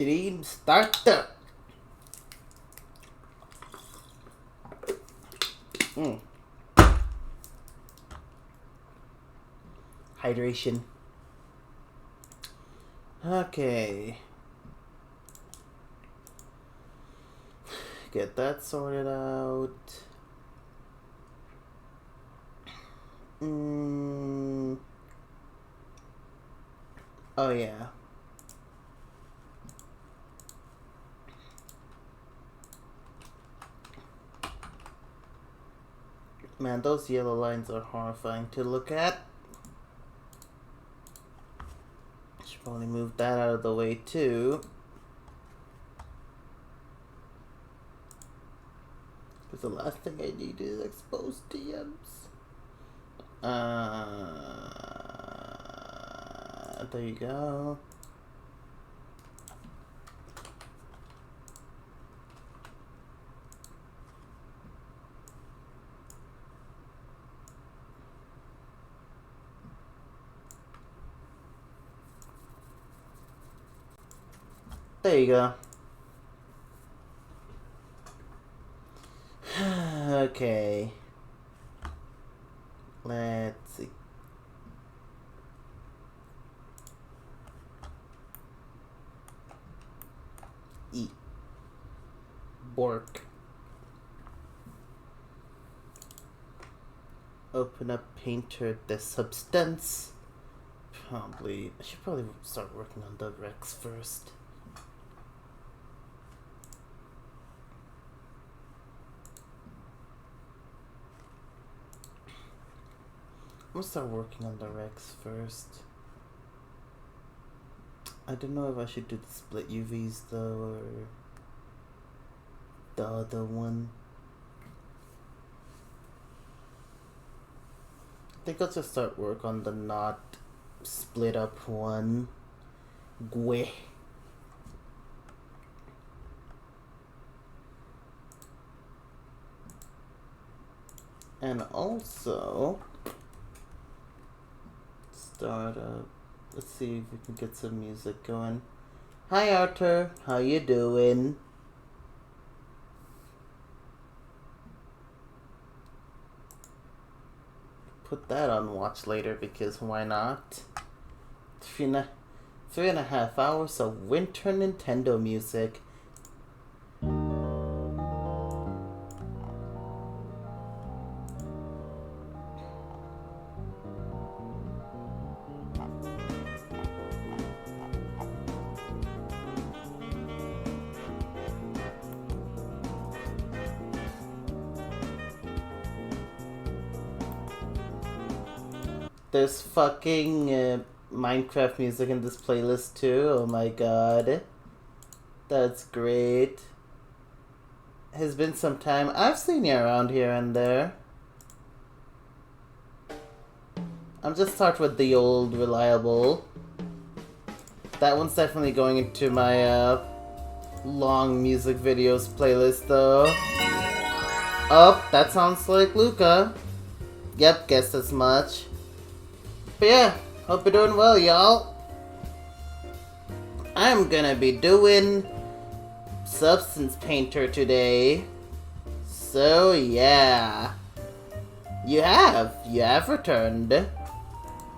Stream starter. Hydration. Okay. Get that sorted out. Oh yeah. Man, those yellow lines are horrifying to look at. Should probably move that out of the way too. Because the last thing I need is exposed DMs. There you go. There you go. Okay. Let's see. Eat. Bork. Open up Painter the Substance. I should probably start working on the Rex first. I'm gonna start working on the Rex first. I don't know if I should do the split UVs though, or the other one. I think I'll just start work on the not split up one. Gwe. And also start up. Let's see if we can get some music going. Hi Arthur, how you doing? Put that on watch later because why not? 3.5 hours of winter Nintendo music. There's fucking Minecraft music in this playlist too. Oh my god. That's great. Has been some time. I've seen you around here and there. I'm just start with the old reliable. That one's definitely going into my long music videos playlist though. Oh, that sounds like Luca. Yep, guessed as much. But yeah, hope you're doing well, y'all. I'm gonna be doing Substance Painter today. So yeah. You have returned.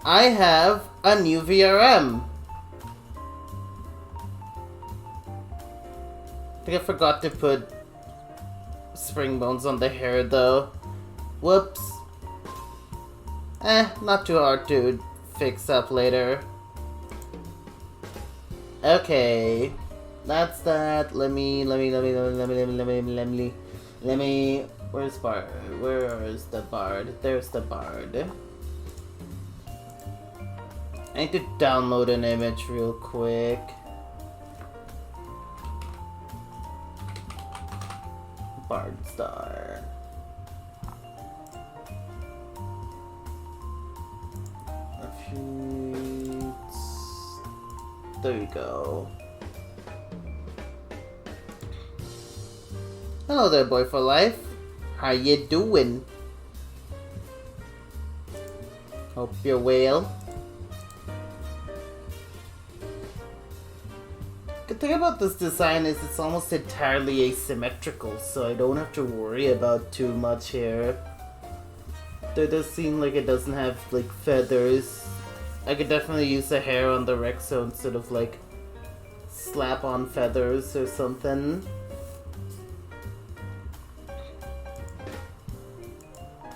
I have a new VRM. I think I forgot to put spring bones on the hair though. Whoops. Not too hard to fix up later. Okay, that's that. Let me. Where's Bard? Where is the Bard? There's the Bard. I need to download an image real quick. Bard Star. There you go. Hello there, boy for life. How you doing? Hope you're well. Good thing I'm about this design is it's almost entirely asymmetrical, so I don't have to worry about too much here. There does seem like it doesn't have, like, feathers. I could definitely use the hair on the Rexo instead of, like, slap on feathers or something.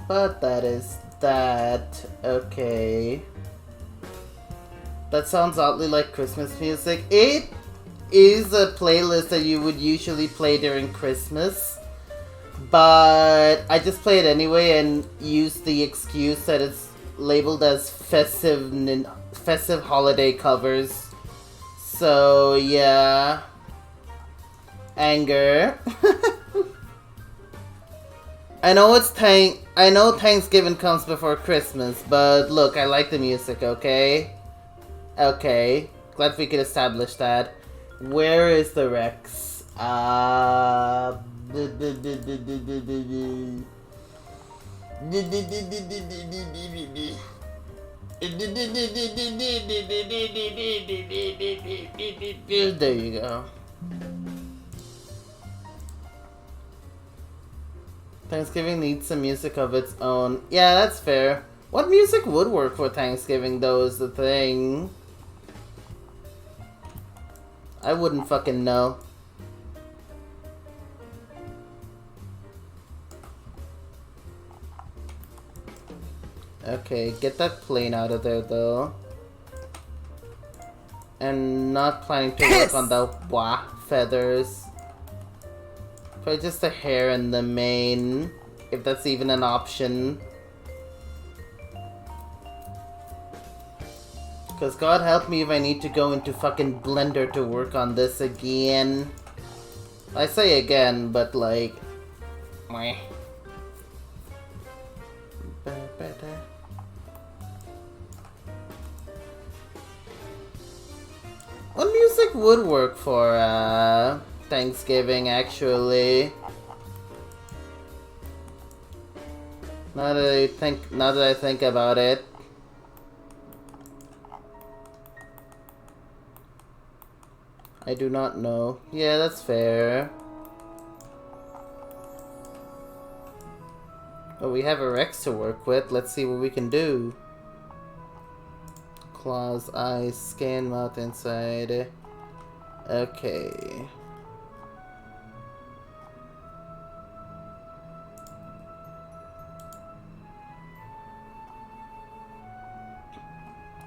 But that is that. Okay. That sounds oddly like Christmas music. It is a playlist that you would usually play during Christmas, but I just play it anyway and use the excuse that it's labeled as festive holiday covers. So yeah, anger. I know Thanksgiving comes before Christmas, but look, I like the music. Okay. Okay, glad we could establish that. Where is the Rex? There you go. Thanksgiving needs some music of its own. Yeah, that's fair. What music would work for Thanksgiving, though, is the thing. I wouldn't fucking know. Okay, get that plane out of there, though. And not planning to work on the waht feathers. Probably just the hair and the mane, if that's even an option. Because God help me if I need to go into fucking Blender to work on this again. I say again, but like... Meh. What music would work for Thanksgiving, actually? Now that I think about it. I do not know. Yeah, that's fair. But we have a Rex to work with. Let's see what we can do. Claws, eyes, skin, mouth inside. Okay.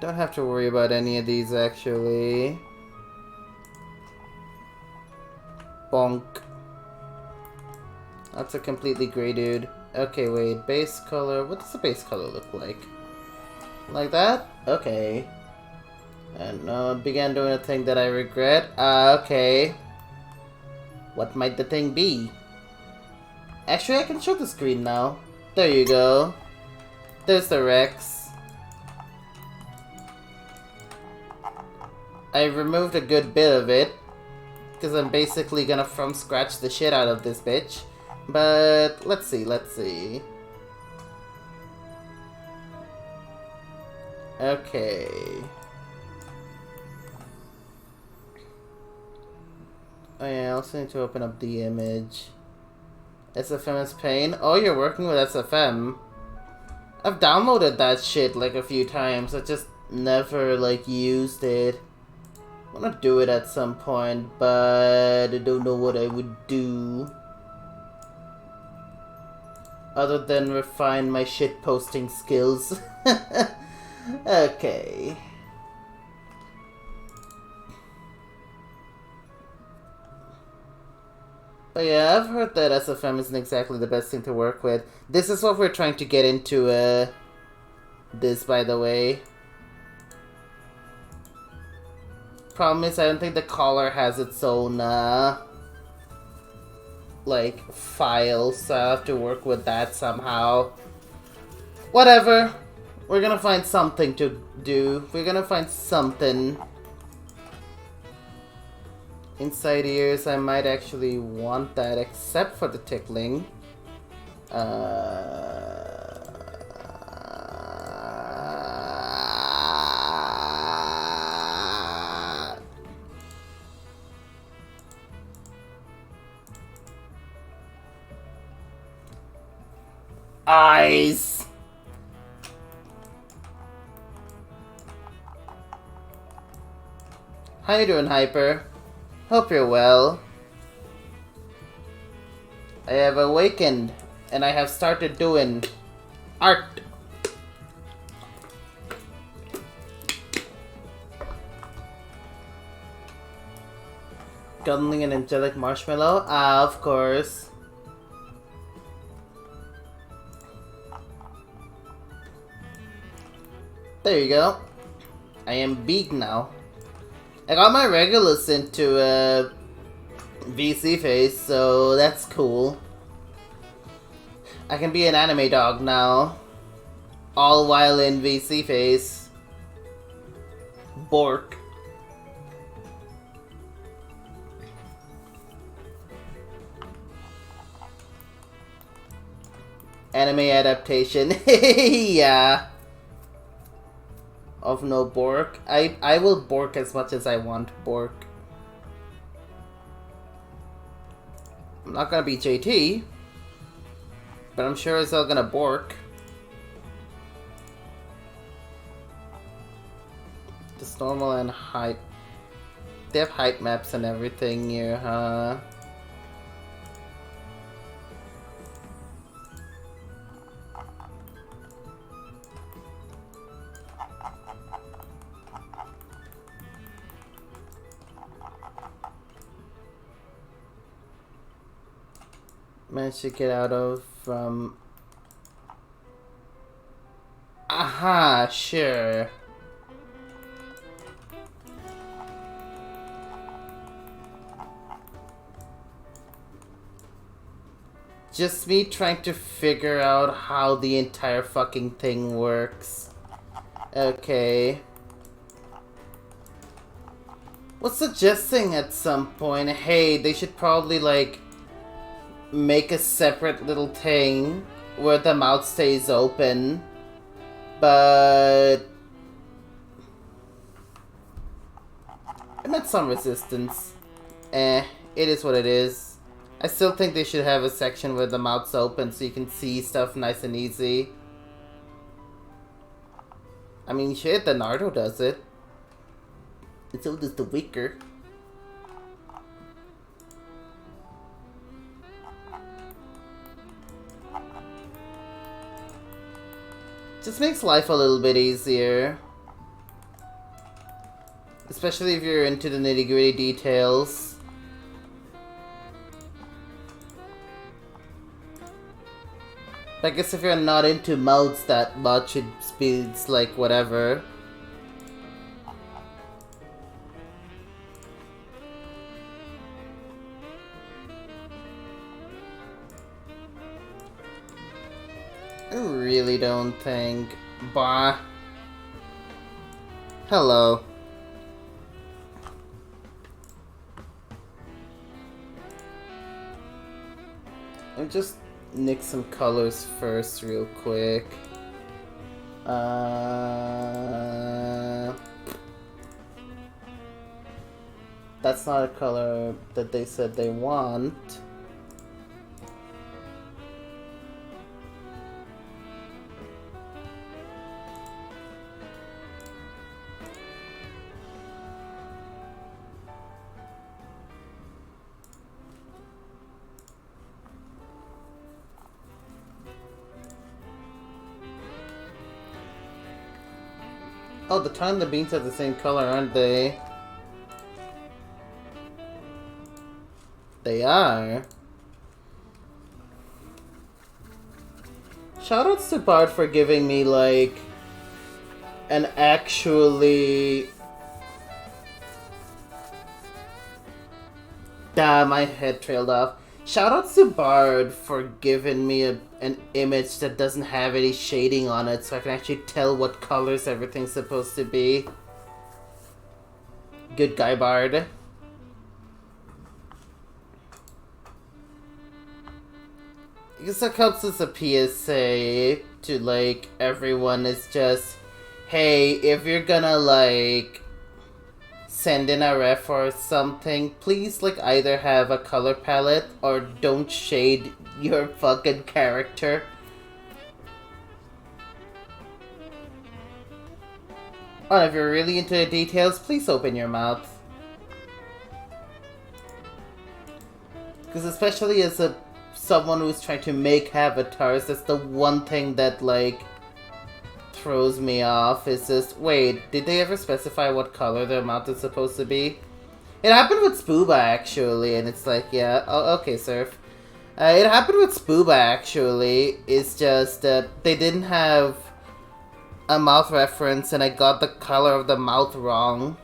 Don't have to worry about any of these, actually. Bonk. That's a completely gray dude. Okay, wait. Base color. What does the base color look like? Like that? Okay. And began doing a thing that I regret. Okay. What might the thing be? Actually, I can show the screen now. There you go. There's the Rex. I removed a good bit of it, because I'm basically gonna from scratch the shit out of this bitch. But let's see. Okay. Oh yeah, I also need to open up the image. SFM is pain. Oh, you're working with SFM. I've downloaded that shit like a few times. I just never like used it. I'm gonna do it at some point, but I don't know what I would do. Other than refine my shit posting skills. Okay. But yeah, I've heard that SFM isn't exactly the best thing to work with. This is what we're trying to get into, this, by the way. Problem is, I don't think the collar has its own, like, file, so I have to work with that somehow. Whatever. We're gonna find something to do. We're gonna find something. Inside ears, I might actually want that, except for the tickling. eyes. How you doing, Hyper? Hope you're well. I have awakened, and I have started doing art. Cuddling an angelic marshmallow? Ah, of course. There you go. I am big now. I got my regulars into VC face, so that's cool. I can be an anime dog now. All while in VC face. Bork. Anime adaptation. Yeah. Of no Bork. I will Bork as much as I want Bork. I'm not gonna be JT, but I'm sure as hell gonna Bork. Just normal and height. They have height maps and everything here, huh? Managed to get out of from... Aha, sure. Just me trying to figure out how the entire fucking thing works. Okay. Was suggesting at some point, hey, they should probably like make a separate little thing where the mouth stays open, but I met some resistance. It is what it is. I still think they should have a section where the mouth's open so you can see stuff nice and easy. I mean, shit, the Naruto does it. And so does the Wicker. Just makes life a little bit easier. Especially if you're into the nitty-gritty details. I guess if you're not into mouths that much, it's like whatever. I really don't think. Bah. Hello. Let me just nick some colors first real quick. That's not a color that they said they want. Oh, the tongue and the beans are the same color, aren't they? They are. Shoutouts to Bard for giving me, like, an actually... Damn, my head trailed off. Shoutouts to Bard for giving me an image that doesn't have any shading on it, so I can actually tell what colors everything's supposed to be. Good guy, Bard. I guess that helps as a PSA to, like, everyone is just, hey, if you're gonna, like, send in a ref or something, please, like, either have a color palette or don't shade your fucking character. Oh, if you're really into the details, please open your mouth. Because especially as someone who's trying to make avatars, that's the one thing that, like, throws me off. Is just, wait, did they ever specify what color their mouth is supposed to be? It happened with Spooba, actually, and it's like, yeah, oh, okay, Surf. It happened with Spooba, actually. It's just that they didn't have a mouth reference, and I got the color of the mouth wrong.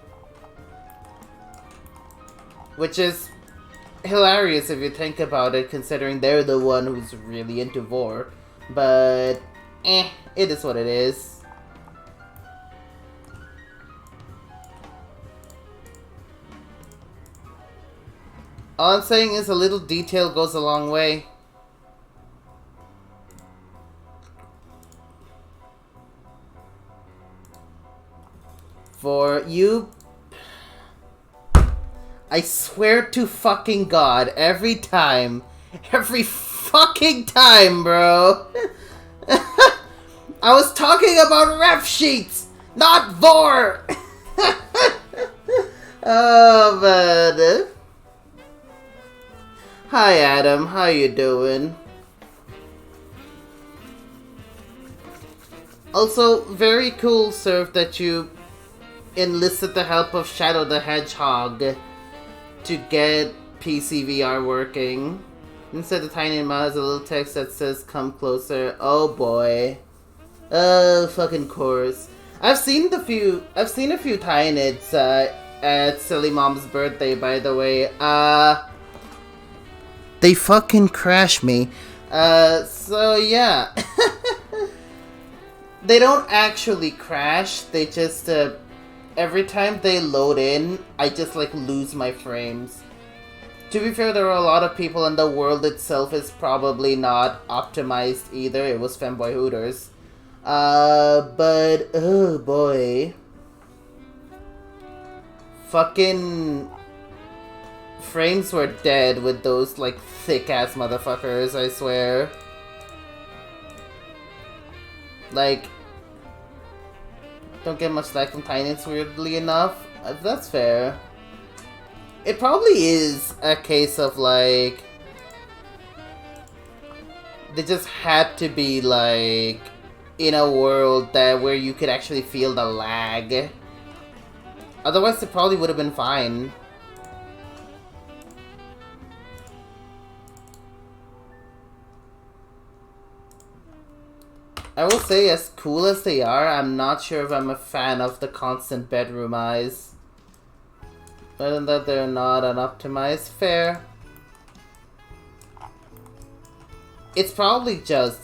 Which is hilarious if you think about it, considering they're the one who's really into vor. But, it is what it is. All I'm saying is a little detail goes a long way. For you... I swear to fucking God, every fucking time, bro. I was talking about ref sheets, not vor! Oh, man. Hi, Adam. How you doing? Also, very cool, Surf, that you enlisted the help of Shadow the Hedgehog to get PCVR working. Inside the tiny mouth has a little text that says, "Come closer." Oh boy. Oh, fucking course. I've seen a few Tynits at Silly Mom's birthday, by the way. They fucking crash me. So yeah. They don't actually crash, they just, every time they load in, I just, like, lose my frames. To be fair, there are a lot of people, and the world itself is probably not optimized either. It was Femboy Hooters. But, oh boy. Fucking frames were dead with those, like, thick-ass motherfuckers, I swear. Like, don't get much lag from Tynits, weirdly enough. That's fair. It probably is a case of, like, they just had to be, like, in a world where you could actually feel the lag. Otherwise, it probably would have been fine. I will say, as cool as they are, I'm not sure if I'm a fan of the constant bedroom eyes. Other than that, they're not unoptimized. Fair. It's probably just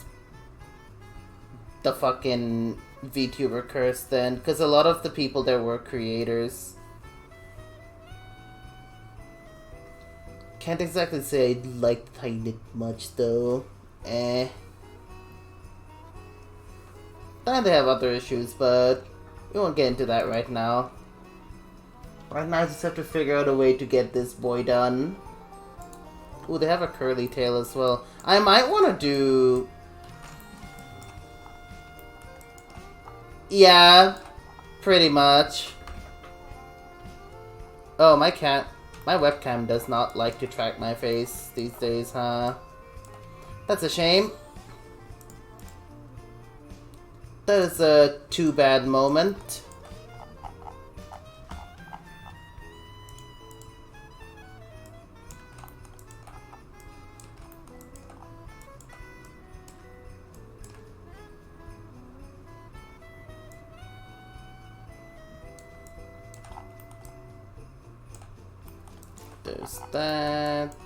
the fucking VTuber curse then, because a lot of the people there were creators. Can't exactly say I liked Tynit much though. And they have other issues, but we won't get into that right now. Right now I just have to figure out a way to get this boy done. Ooh, they have a curly tail as well. I might want to do... Yeah, pretty much. Oh, my webcam does not like to track my face these days, huh? That's a shame. That is a too bad moment. There's that.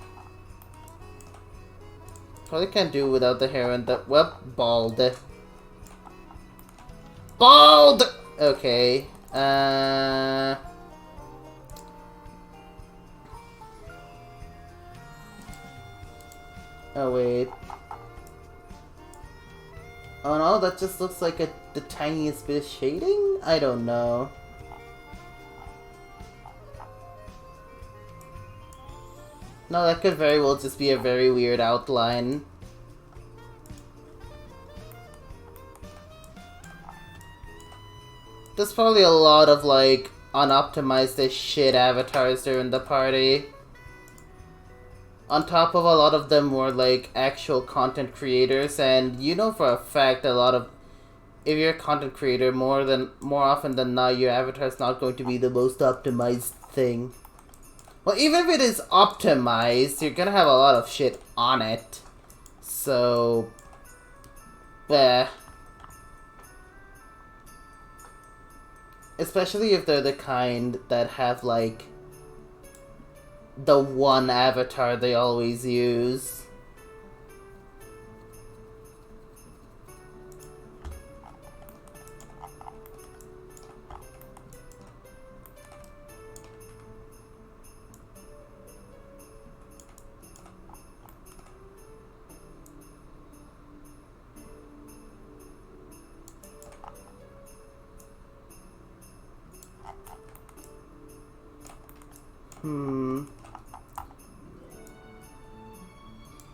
Probably can't do without the hair and the... well, bald. Bald! Okay. Oh wait. Oh no, that just looks like the tiniest bit of shading? I don't know. No, that could very well just be a very weird outline. There's probably a lot of, like, unoptimized as shit avatars during the party. On top of a lot of them were, like, actual content creators, and you know for a fact a lot of... If you're a content creator, more often than not, your avatar is not going to be the most optimized thing. Well, even if it is optimized, you're gonna have a lot of shit on it. So... eh. Especially if they're the kind that have, like, the one avatar they always use.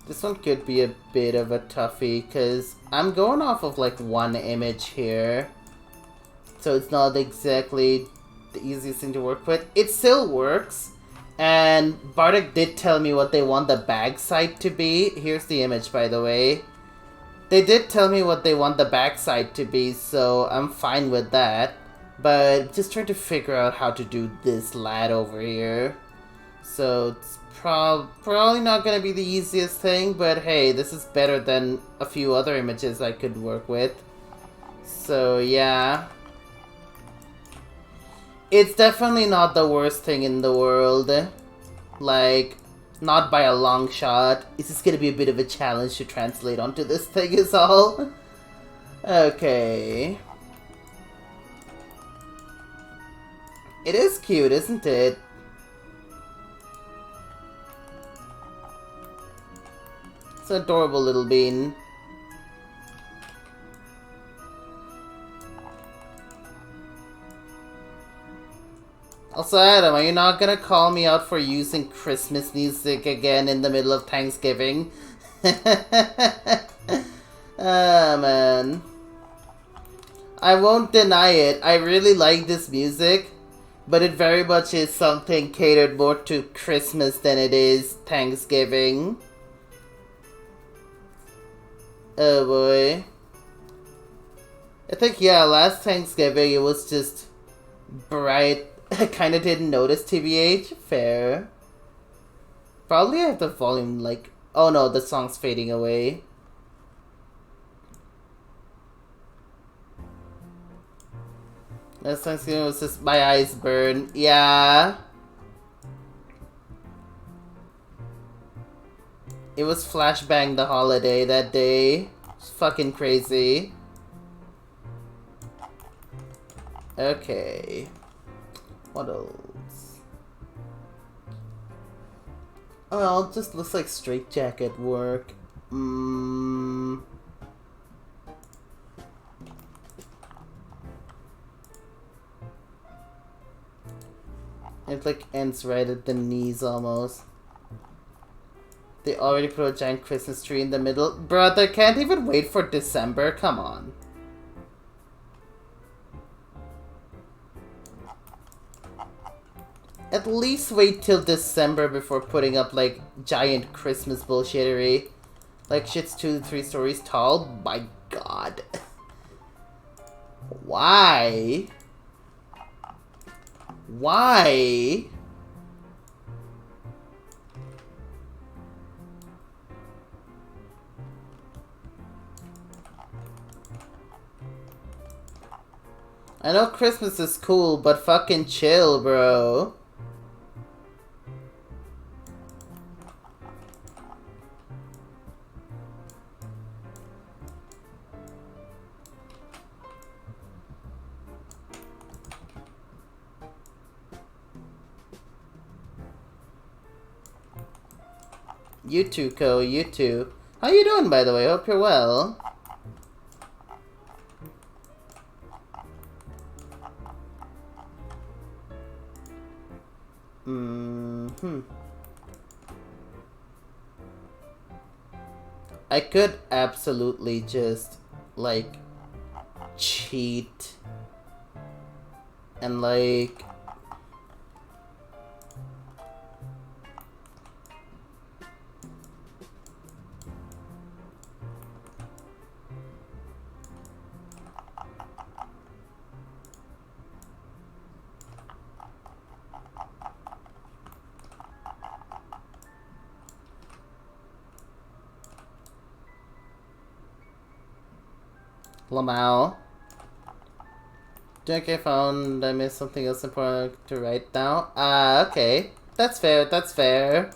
This one could be a bit of a toughie, because I'm going off of, like, one image here. So it's not exactly the easiest thing to work with. It still works, and Bartek did tell me what they want the bag side to be. Here's the image, by the way. They did tell me what they want the back side to be, so I'm fine with that. But just trying to figure out how to do this lad over here. So it's probably not going to be the easiest thing, but hey, this is better than a few other images I could work with. So yeah. It's definitely not the worst thing in the world. Like, not by a long shot. It's just going to be a bit of a challenge to translate onto this thing is all. Okay. It is cute, isn't it? It's an adorable little bean. Also, Adam, are you not gonna call me out for using Christmas music again in the middle of Thanksgiving? Ah, man. I won't deny it. I really like this music, but it very much is something catered more to Christmas than it is Thanksgiving. Oh boy. I think, yeah, last Thanksgiving it was just bright. I kinda didn't notice, TBH. Fair. Probably I have the volume, like... Oh no, the song's fading away. Last Thanksgiving was just my eyes burn. Yeah. It was Flashbang the holiday that day. It's fucking crazy. Okay. What else? Oh, it just looks like straitjacket work. It like ends right at the knees almost. They already put a giant Christmas tree in the middle. Brother, can't even wait for December. Come on. At least wait till December before putting up, like, giant Christmas bullshittery. Like, shit's 2 to 3 stories tall? My god. Why? Why? I know Christmas is cool, but fucking chill, bro. You too, Ko, you too. How you doing, by the way? Hope you're well. I could absolutely just, like, cheat and like... Lamau. Junk, I found I missed something else important to write down. Ah, okay. That's fair, that's fair.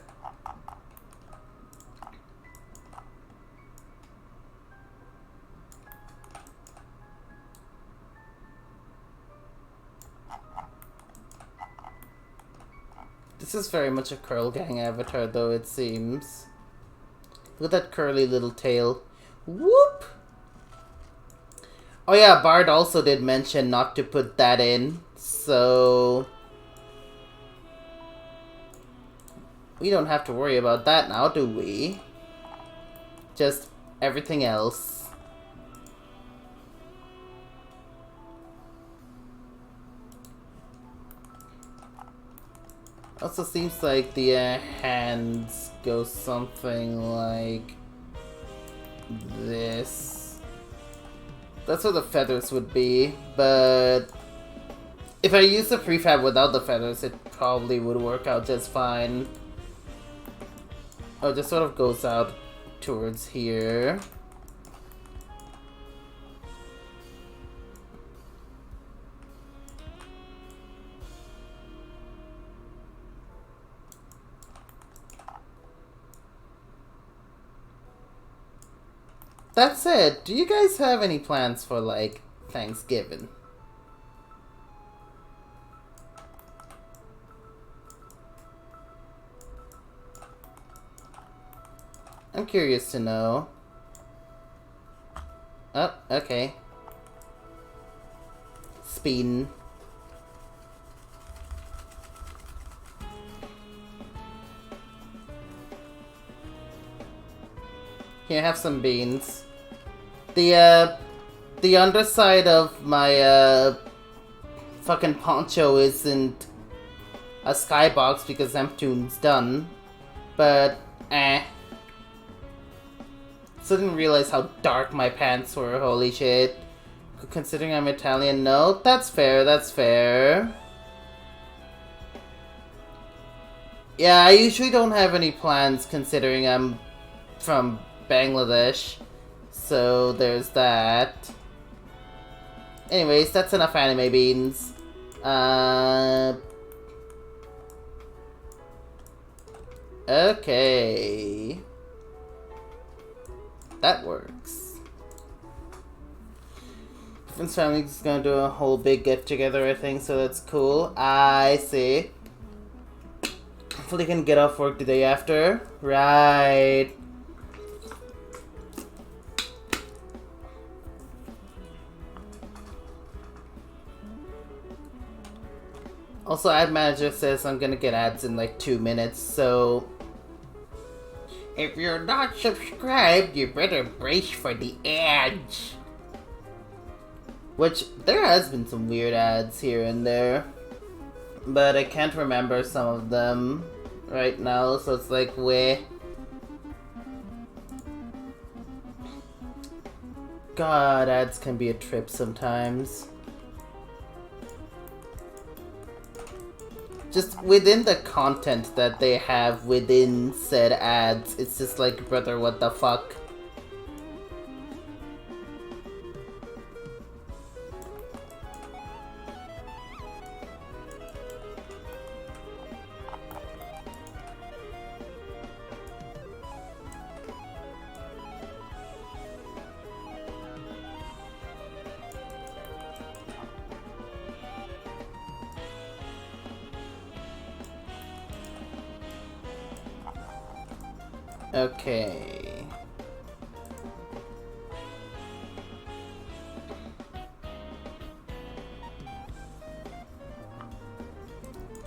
This is very much a Curl Gang avatar though, it seems. Look at that curly little tail. Whoop! Oh yeah, Bard also did mention not to put that in, so... we don't have to worry about that now, do we? Just everything else. Also seems like the hands go something like this. That's what the feathers would be, but if I use the prefab without the feathers, it probably would work out just fine. Oh, it just sort of goes out towards here. That's it. Do you guys have any plans for, like, Thanksgiving? I'm curious to know. Oh, okay. Speeding. Here, have some beans. The underside of my, fucking poncho isn't a skybox because Neptune's done. But, So didn't realize how dark my pants were, holy shit. Considering I'm Italian, no, that's fair, that's fair. Yeah, I usually don't have any plans considering I'm from Bangladesh. So there's that. Anyways, that's enough anime beans. Okay. That works. Friends' family's gonna do a whole big get-together, I think, so that's cool. I see. Hopefully can get off work the day after. Right. Also, ad manager says I'm gonna get ads in like 2 minutes, so... if you're not subscribed, you better brace for the ads. Which, there has been some weird ads here and there. But I can't remember some of them right now, so it's like, weh. God, ads can be a trip sometimes. Just within the content that they have within said ads, it's just like, brother, what the fuck? Okay.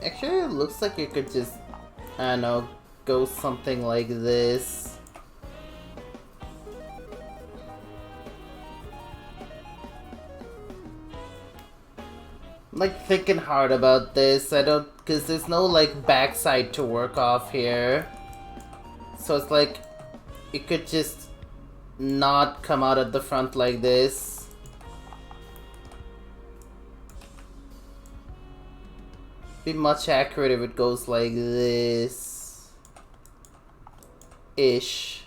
Actually, it looks like you could just, I don't know, go something like this. like thinking hard about this. I don't, because there's no like backside to work off here. So it's like, it could just not come out at the front like this. Be much accurate if it goes like this. Ish.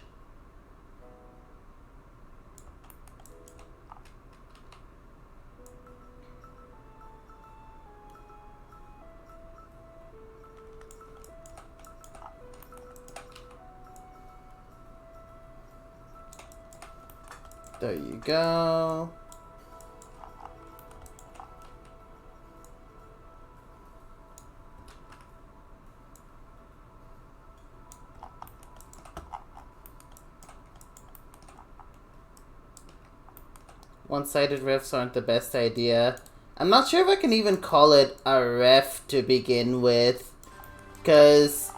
There you go. One-sided refs aren't the best idea. I'm not sure if I can even call it a ref to begin with, because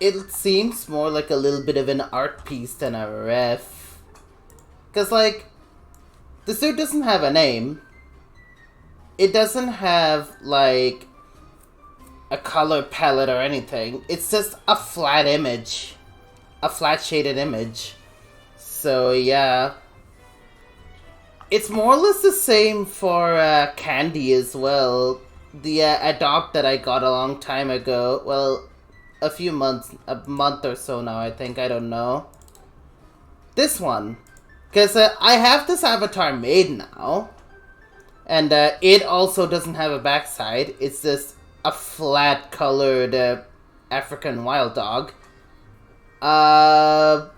it seems more like a little bit of an art piece than a ref. Because, like, the suit doesn't have a name. It doesn't have, like, a color palette or anything. It's just a flat image. A flat shaded image. So, yeah. It's more or less the same for Candy as well. The Adopt that I got a long time ago. Well, a month or so now, I think. I don't know. This one. Because I have this avatar made now. And it also doesn't have a backside. It's just a flat colored African wild dog. But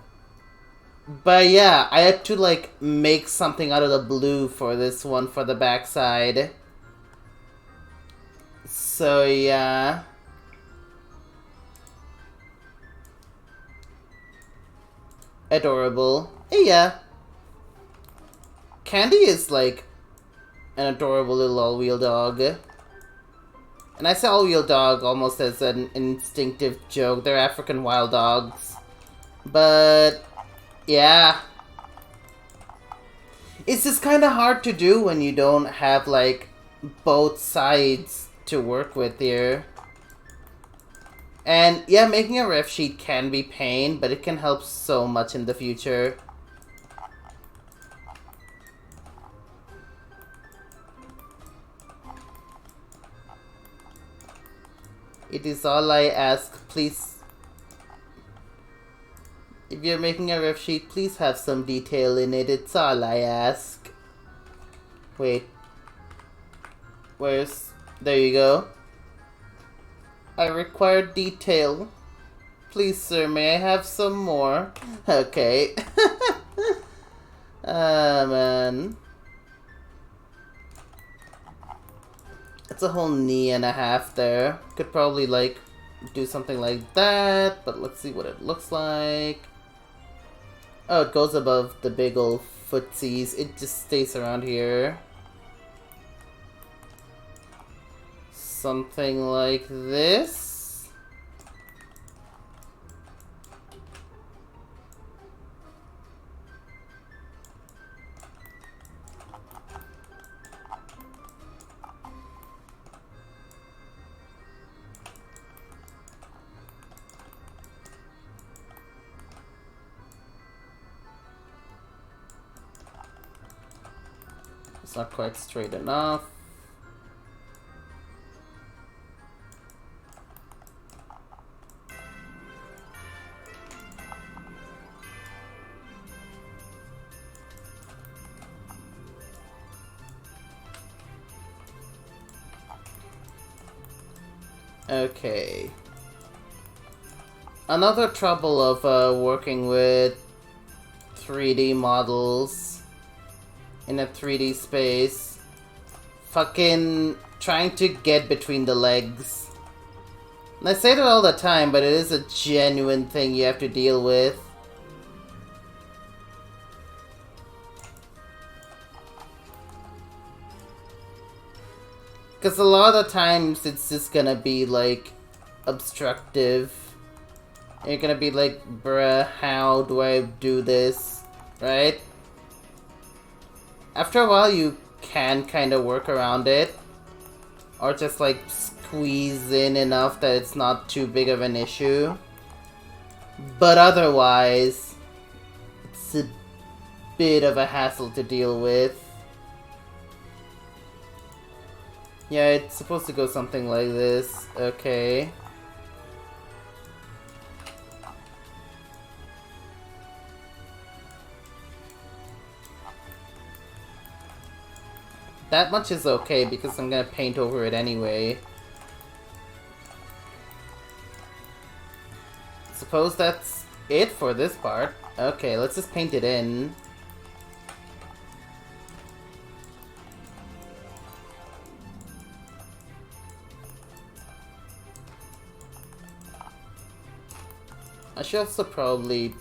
yeah, I had to like make something out of the blue for this one for the backside. So yeah. Adorable. Yeah. Candy is like an adorable little all-wheel dog. And I say all-wheel dog almost as an instinctive joke. They're African wild dogs. But yeah. It's just kind of hard to do when you don't have like both sides to work with here. And yeah, making a ref sheet can be pain, but it can help so much in the future. It is all I ask, please. If you're making a ref sheet, please have some detail in it. It's all I ask. Wait. Where's... There you go. I require detail. Please, sir, may I have some more? Okay. Ah, man. It's a whole knee and a half there. Could probably, like, do something like that, but let's see what it looks like. Oh, it goes above the big old footsies. It just stays around here. Something like this. It's not quite straight enough. Okay. Another trouble of working with 3D models in a 3D space. Fucking trying to get between the legs. And I say that all the time, but it is a genuine thing you have to deal with. Because a lot of the times it's just gonna be like obstructive. And you're gonna be like, bruh, how do I do this? Right? After a while you can kind of work around it. Or just like squeeze in enough that it's not too big of an issue. But otherwise, it's a bit of a hassle to deal with. Yeah, it's supposed to go something like this. Okay. That much is okay because I'm gonna paint over it anyway. Suppose that's it for this part. Okay, let's just paint it in. I should also probably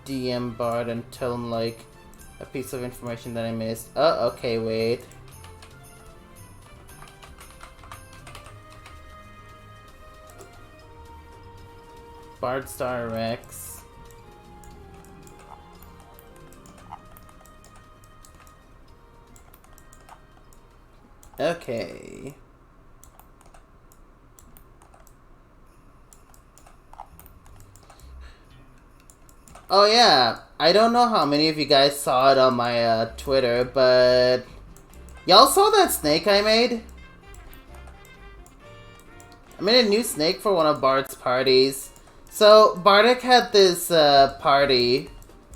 DM Bard and tell him, like, a piece of information that I missed. Oh, okay, wait. Bard Star Rex. Okay. Oh yeah, I don't know how many of you guys saw it on my Twitter, but y'all saw that snake I made? I made a new snake for one of Bard's parties. So Bardic had this party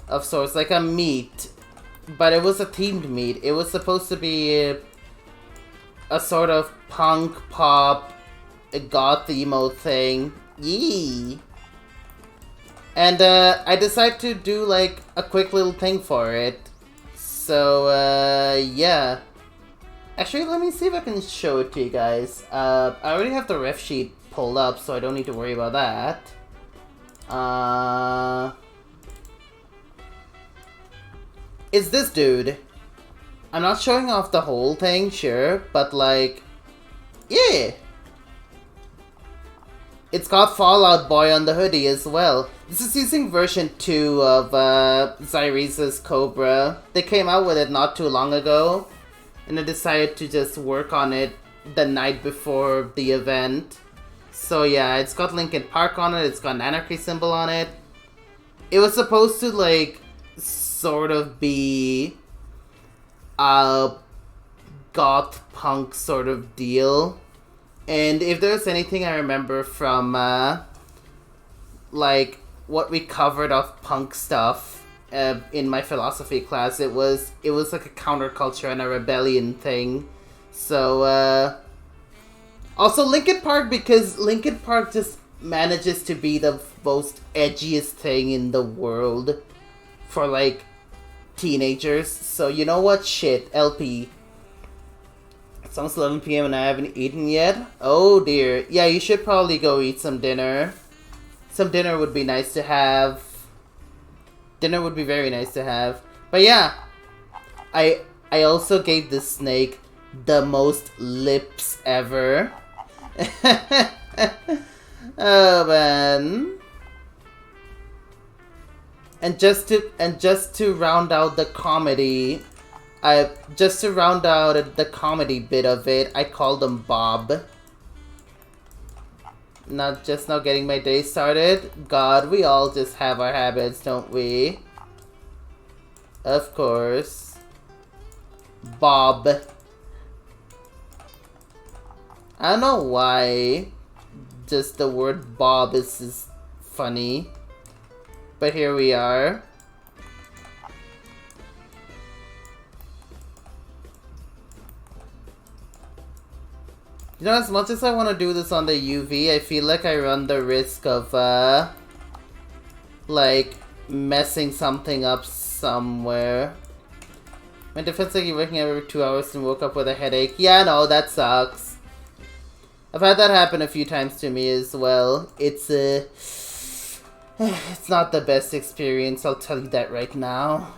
of sorts, like a meet, but it was a themed meet. It was supposed to be a sort of punk pop goth emo thing. Yee! And I decided to do like a quick little thing for it. So yeah. Actually, let me see if I can show it to you guys. I already have the ref sheet pulled up, so I don't need to worry about that. It's this dude. I'm not showing off the whole thing, sure, but like, yeah. It's got Fallout Boy on the hoodie as well. This is using version 2 of Zyrese's Cobra. They came out with it not too long ago, and I decided to just work on it the night before the event. So yeah, it's got Linkin Park on it, it's got an anarchy symbol on it. It was supposed to like, sort of be a goth punk sort of deal. And if there's anything I remember from, like, what we covered of punk stuff in my philosophy class, it was like a counterculture and a rebellion thing. So, also Linkin Park, because Linkin Park just manages to be the most edgiest thing in the world for, like, teenagers. So, you know what? Shit, LP. It's almost 11 PM and I haven't eaten yet. Oh dear. Yeah, you should probably go eat some dinner. Some dinner would be nice to have. Dinner would be very nice to have. But yeah, I also gave this snake the most lips ever. Oh man. And just to round out the comedy, just to round out the comedy bit of it, I called him Bob. Not just now getting my day started. God, we all just have our habits, don't we? Of course. Bob. I don't know why just the word Bob is funny. But here we are. You know, as much as I want to do this on the UV, I feel like I run the risk of, like, messing something up somewhere. My defense like you're waking up every 2 hours and woke up with a headache. Yeah, no, that sucks. I've had that happen a few times to me as well. It's, it's not the best experience, I'll tell you that right now.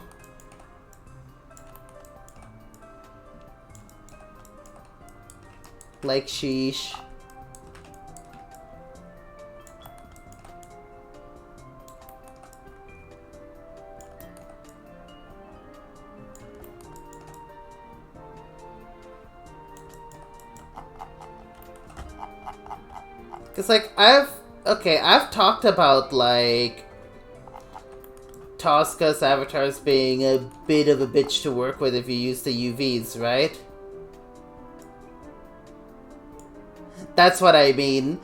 Like sheesh. Cause like I've talked about like Tosca's avatars being a bit of a bitch to work with if you use the UVs, right? That's what I mean.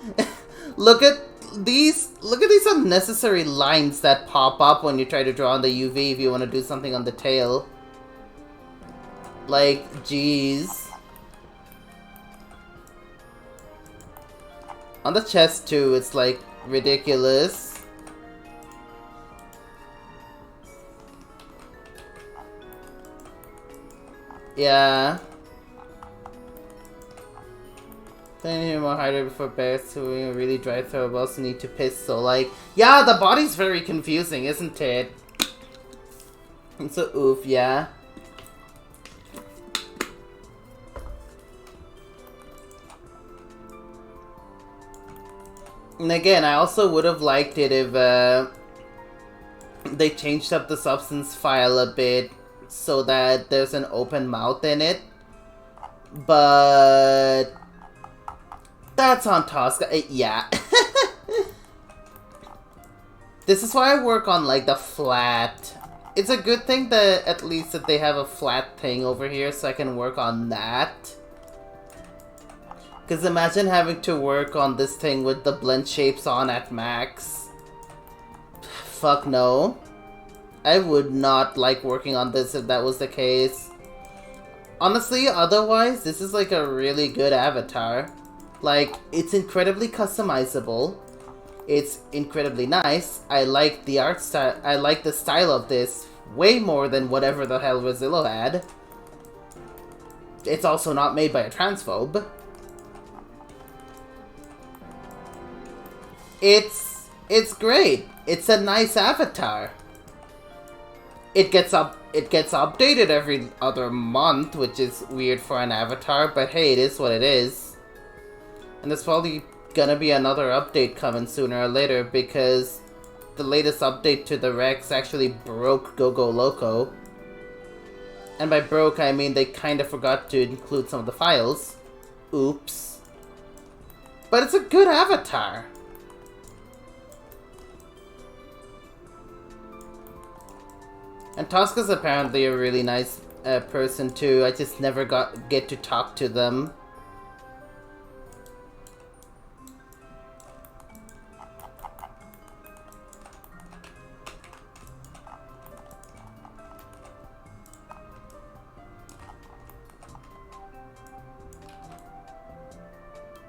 Look at these unnecessary lines that pop up when you try to draw on the UV if you want to do something on the tail. Like, jeez. On the chest too, it's like ridiculous. Yeah. Then you more hydrated before bears who really dry throw but also need to piss, so like, yeah, the body's very confusing, isn't it? It's so oof, yeah. And again, I also would have liked it if they changed up the substance file a bit so that there's an open mouth in it. But that's on Tosca. Yeah. This is why I work on like the flat. It's a good thing that at least that they have a flat thing over here so I can work on that. Because imagine having to work on this thing with the blend shapes on at max. Fuck no. I would not like working on this if that was the case. Honestly, otherwise, this is like a really good avatar. Like, it's incredibly customizable. It's incredibly nice. I like the art style. I like the style of this way more than whatever the hell Rosillo had. It's also not made by a transphobe. It's great. It's a nice avatar. It gets updated every other month, which is weird for an avatar, but hey, it is what it is. And there's probably gonna be another update coming sooner or later because the latest update to the Rex actually broke Go-Go Loco. And by broke, I mean they kind of forgot to include some of the files. Oops. But it's a good avatar. And Tosca's apparently a really nice person too. I just never get to talk to them.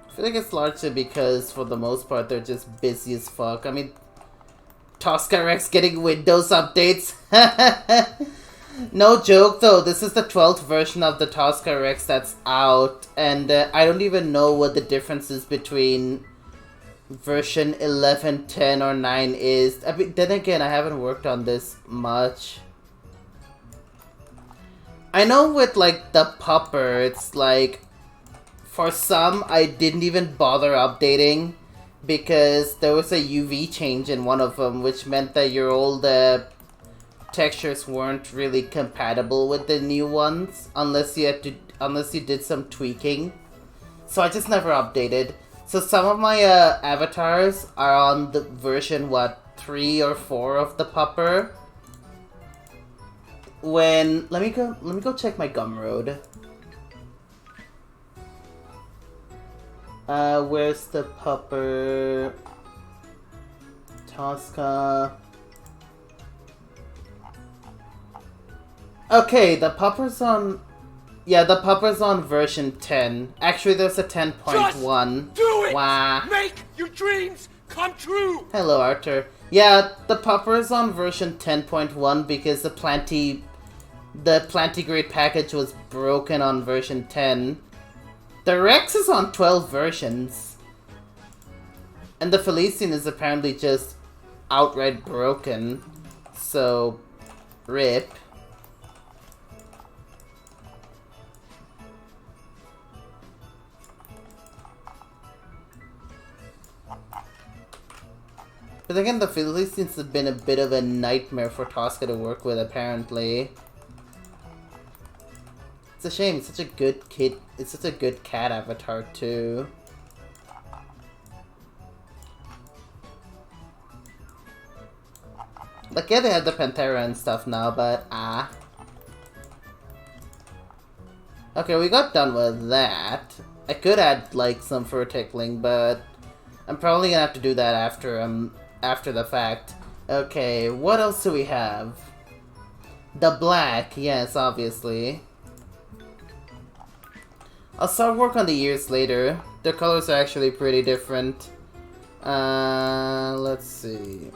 I feel like it's largely because, for the most part, they're just busy as fuck. I mean, Tosca Rex getting Windows updates. No joke though, this is the 12th version of the Tosca Rex that's out, and I don't even know what the difference is between version 11, 10, or 9 is. I mean, then again, I haven't worked on this much. I know with like the pupper, it's like, for some, I didn't even bother updating because there was a UV change in one of them, which meant that your old textures weren't really compatible with the new ones unless you did some tweaking. So I just never updated. So some of my avatars are on the version 3 or 4 of the pupper. When let me go check my Gumroad. Where's the pupper? Tosca. Okay, the pupper's on... Yeah, the pupper's on version 10. Actually, there's a 10.1. Do it! Wah. Make your dreams come true! Hello, Arthur. Yeah, the pupper's on version 10.1 because the Plantigrade package was broken on version 10. The Rex is on 12 versions. And the Felician is apparently just outright broken. So, rip. But again, the Felicians have been a bit of a nightmare for Tosca to work with, apparently. It's a shame, it's such a good kid. It's such a good cat avatar, too. Like, yeah, they have the Panthera and stuff now, but okay, we got done with that. I could add, like, some fur tickling, but I'm probably gonna have to do that after the fact. Okay, what else do we have? The black, yes, obviously. I'll start work on the ears later. Their colors are actually pretty different. Let's see.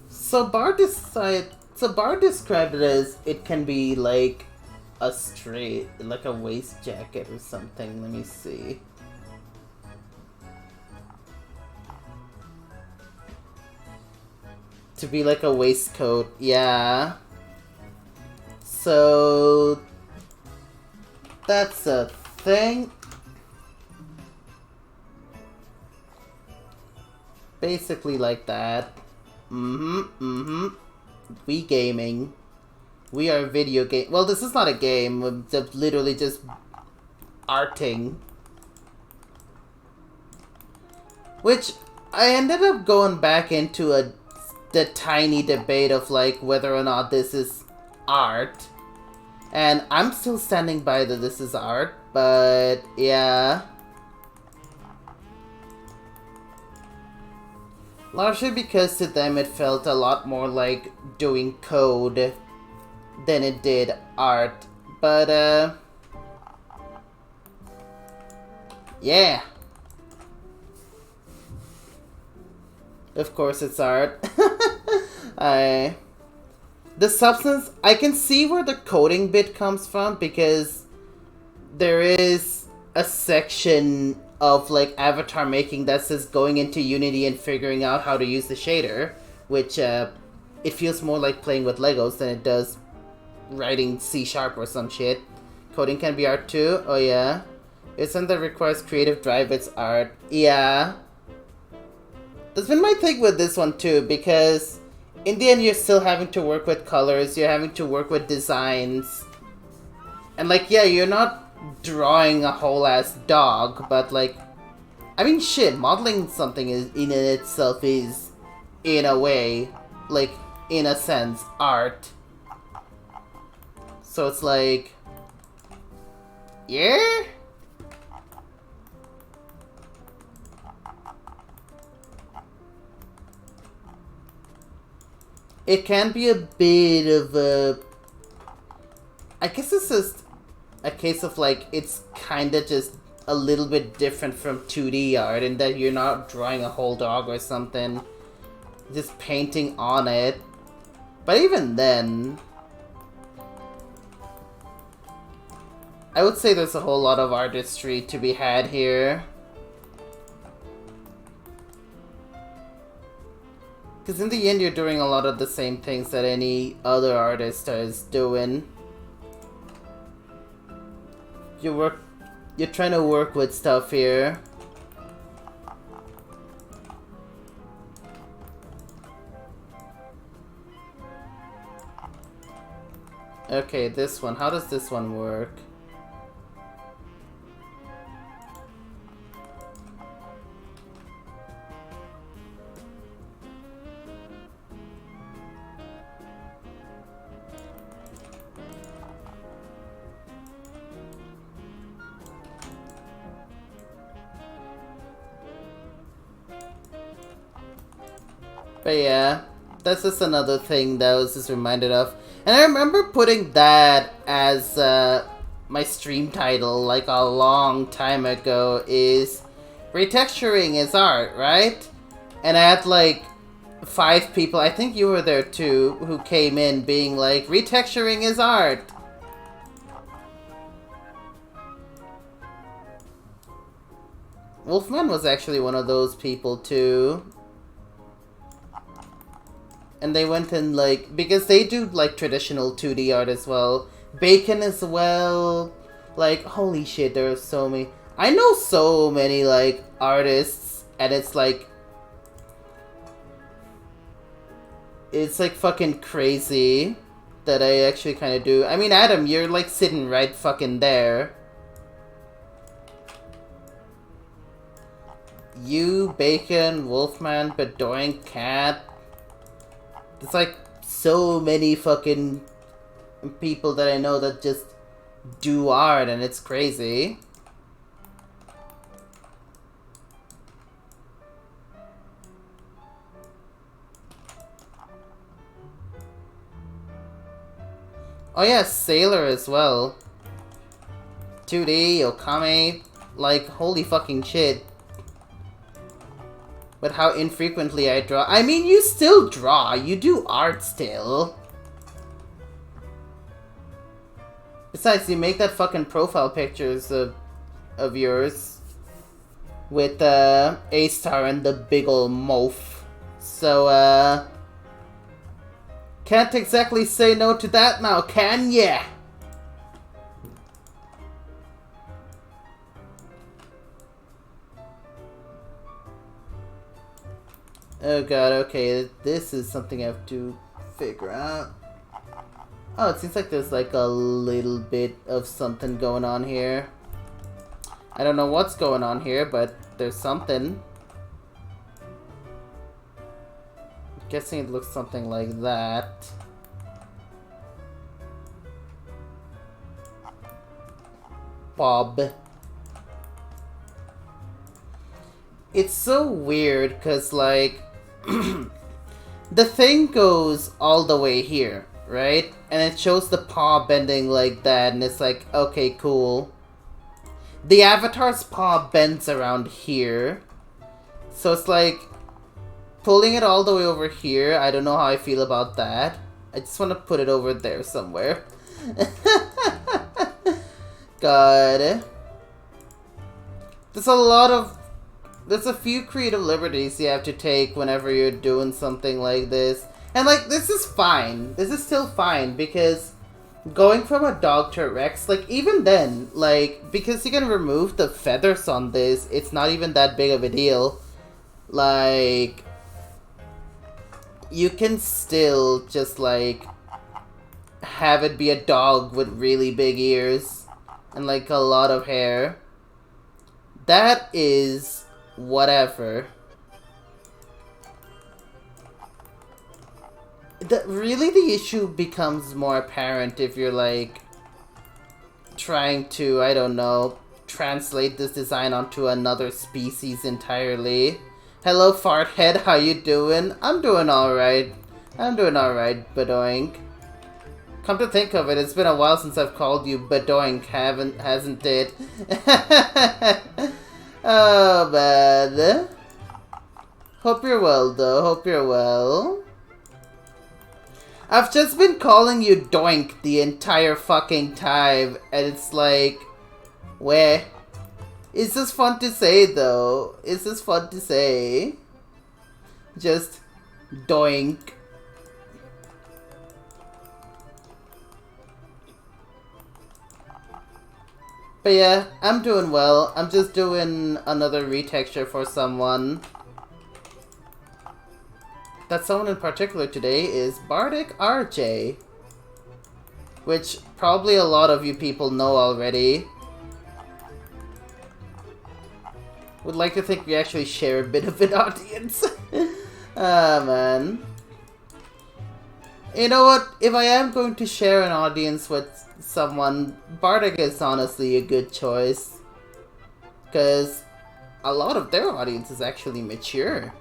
So Bard described it as it can be like a straight, like a waist jacket or something. Let me see. To be like a waistcoat, yeah. So that's a thing. Basically like that. We gaming. We are video game. Well, this is not a game. We're literally just arting. Which I ended up going back into the tiny debate of like whether or not this is art. And I'm still standing by that this is art, but yeah. Largely because to them it felt a lot more like doing code than it did art. But, yeah. Of course it's art. The substance, I can see where the coding bit comes from because there is a section of like avatar making that says going into Unity and figuring out how to use the shader, which it feels more like playing with Legos than it does writing C# or some shit. Coding can be art too? Oh yeah. It's something that requires creative drive, it's art. Yeah. That's been my thing with this one too, because in the end you're still having to work with colors, you're having to work with designs. And like, yeah, you're not drawing a whole ass dog, but like, I mean shit, modeling something is in itself is, in a way, like, in a sense, art. So it's like, yeah? It can be a bit of a, I guess it's just a case of like, it's kinda just a little bit different from 2D art in that you're not drawing a whole dog or something, just painting on it. But even then, I would say there's a whole lot of artistry to be had here. Because in the end you're doing a lot of the same things that any other artist is doing. You're trying to work with stuff here. Okay, this one. How does this one work? But yeah, that's just another thing that I was just reminded of. And I remember putting that as my stream title like a long time ago, is retexturing is art, right? And I had like 5 people, I think you were there too, who came in being like, retexturing is art. Wolfman was actually one of those people too. And they went in like, because they do like traditional 2D art as well. Bacon as well. Like, holy shit, there are so many. I know so many like artists, and it's like fucking crazy that I actually kind of do. I mean, Adam, you're like sitting right fucking there. you, Bacon, Wolfman, Bedoink, Cat. There's like so many fucking people that I know that just do art, and it's crazy. Oh yeah, Sailor as well. 2D, Okame, like, holy fucking shit. But how infrequently I draw. I mean, you still draw. You do art still. Besides, you make that fucking profile pictures of yours. With, A-Star and the big ol' moaf. So, can't exactly say no to that now, can ya? Oh god, okay, this is something I have to figure out. Oh, it seems like there's like a little bit of something going on here. I don't know what's going on here, but there's something. I'm guessing it looks something like that. Bob. It's so weird, because, like, the thing goes all the way here, right? And it shows the paw bending like that, and it's like, okay, cool. The avatar's paw bends around here. So it's like, pulling it all the way over here, I don't know how I feel about that. I just want to put it over there somewhere. God. There's a few creative liberties you have to take whenever you're doing something like this. And, like, this is fine. This is still fine, because going from a dog to a Rex, like, even then, like, because you can remove the feathers on this, it's not even that big of a deal. Like, you can still just, like, have it be a dog with really big ears and, like, a lot of hair. That is whatever. Really, the issue becomes more apparent if you're, like, trying to, I don't know, translate this design onto another species entirely. Hello, Farthead, how you doing? I'm doing alright. I'm doing alright, Badoink. Come to think of it, it's been a while since I've called you Badoink, hasn't it? Oh, man. Hope you're well, though. Hope you're well. I've just been calling you Doink the entire fucking time, and it's like, where? Is this fun to say, though? Is this fun to say? Just Doink. But yeah, I'm doing well. I'm just doing another retexture for someone. That someone in particular today is Bardic RJ. Which probably a lot of you people know already. Would like to think we actually share a bit of an audience. Ah, man. You know what? If I am going to share an audience with someone, Bardic is honestly a good choice. Because a lot of their audience is actually mature.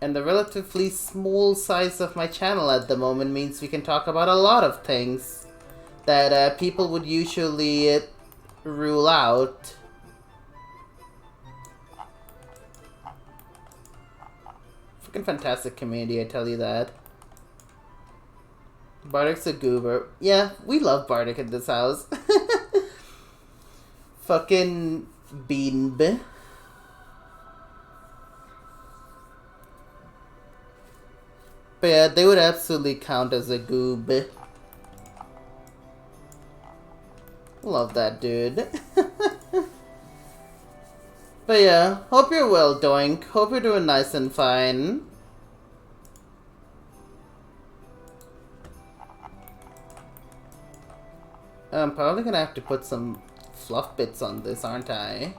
And the relatively small size of my channel at the moment means we can talk about a lot of things that people would usually rule out. Freaking fantastic community, I tell you that. Bardic's a goober. Yeah, we love Bardic in this house. Fucking Beanb. But yeah, they would absolutely count as a goob. Love that dude. But yeah, hope you're well, Doink. Hope you're doing nice and fine. I'm probably gonna have to put some fluff bits on this, aren't I?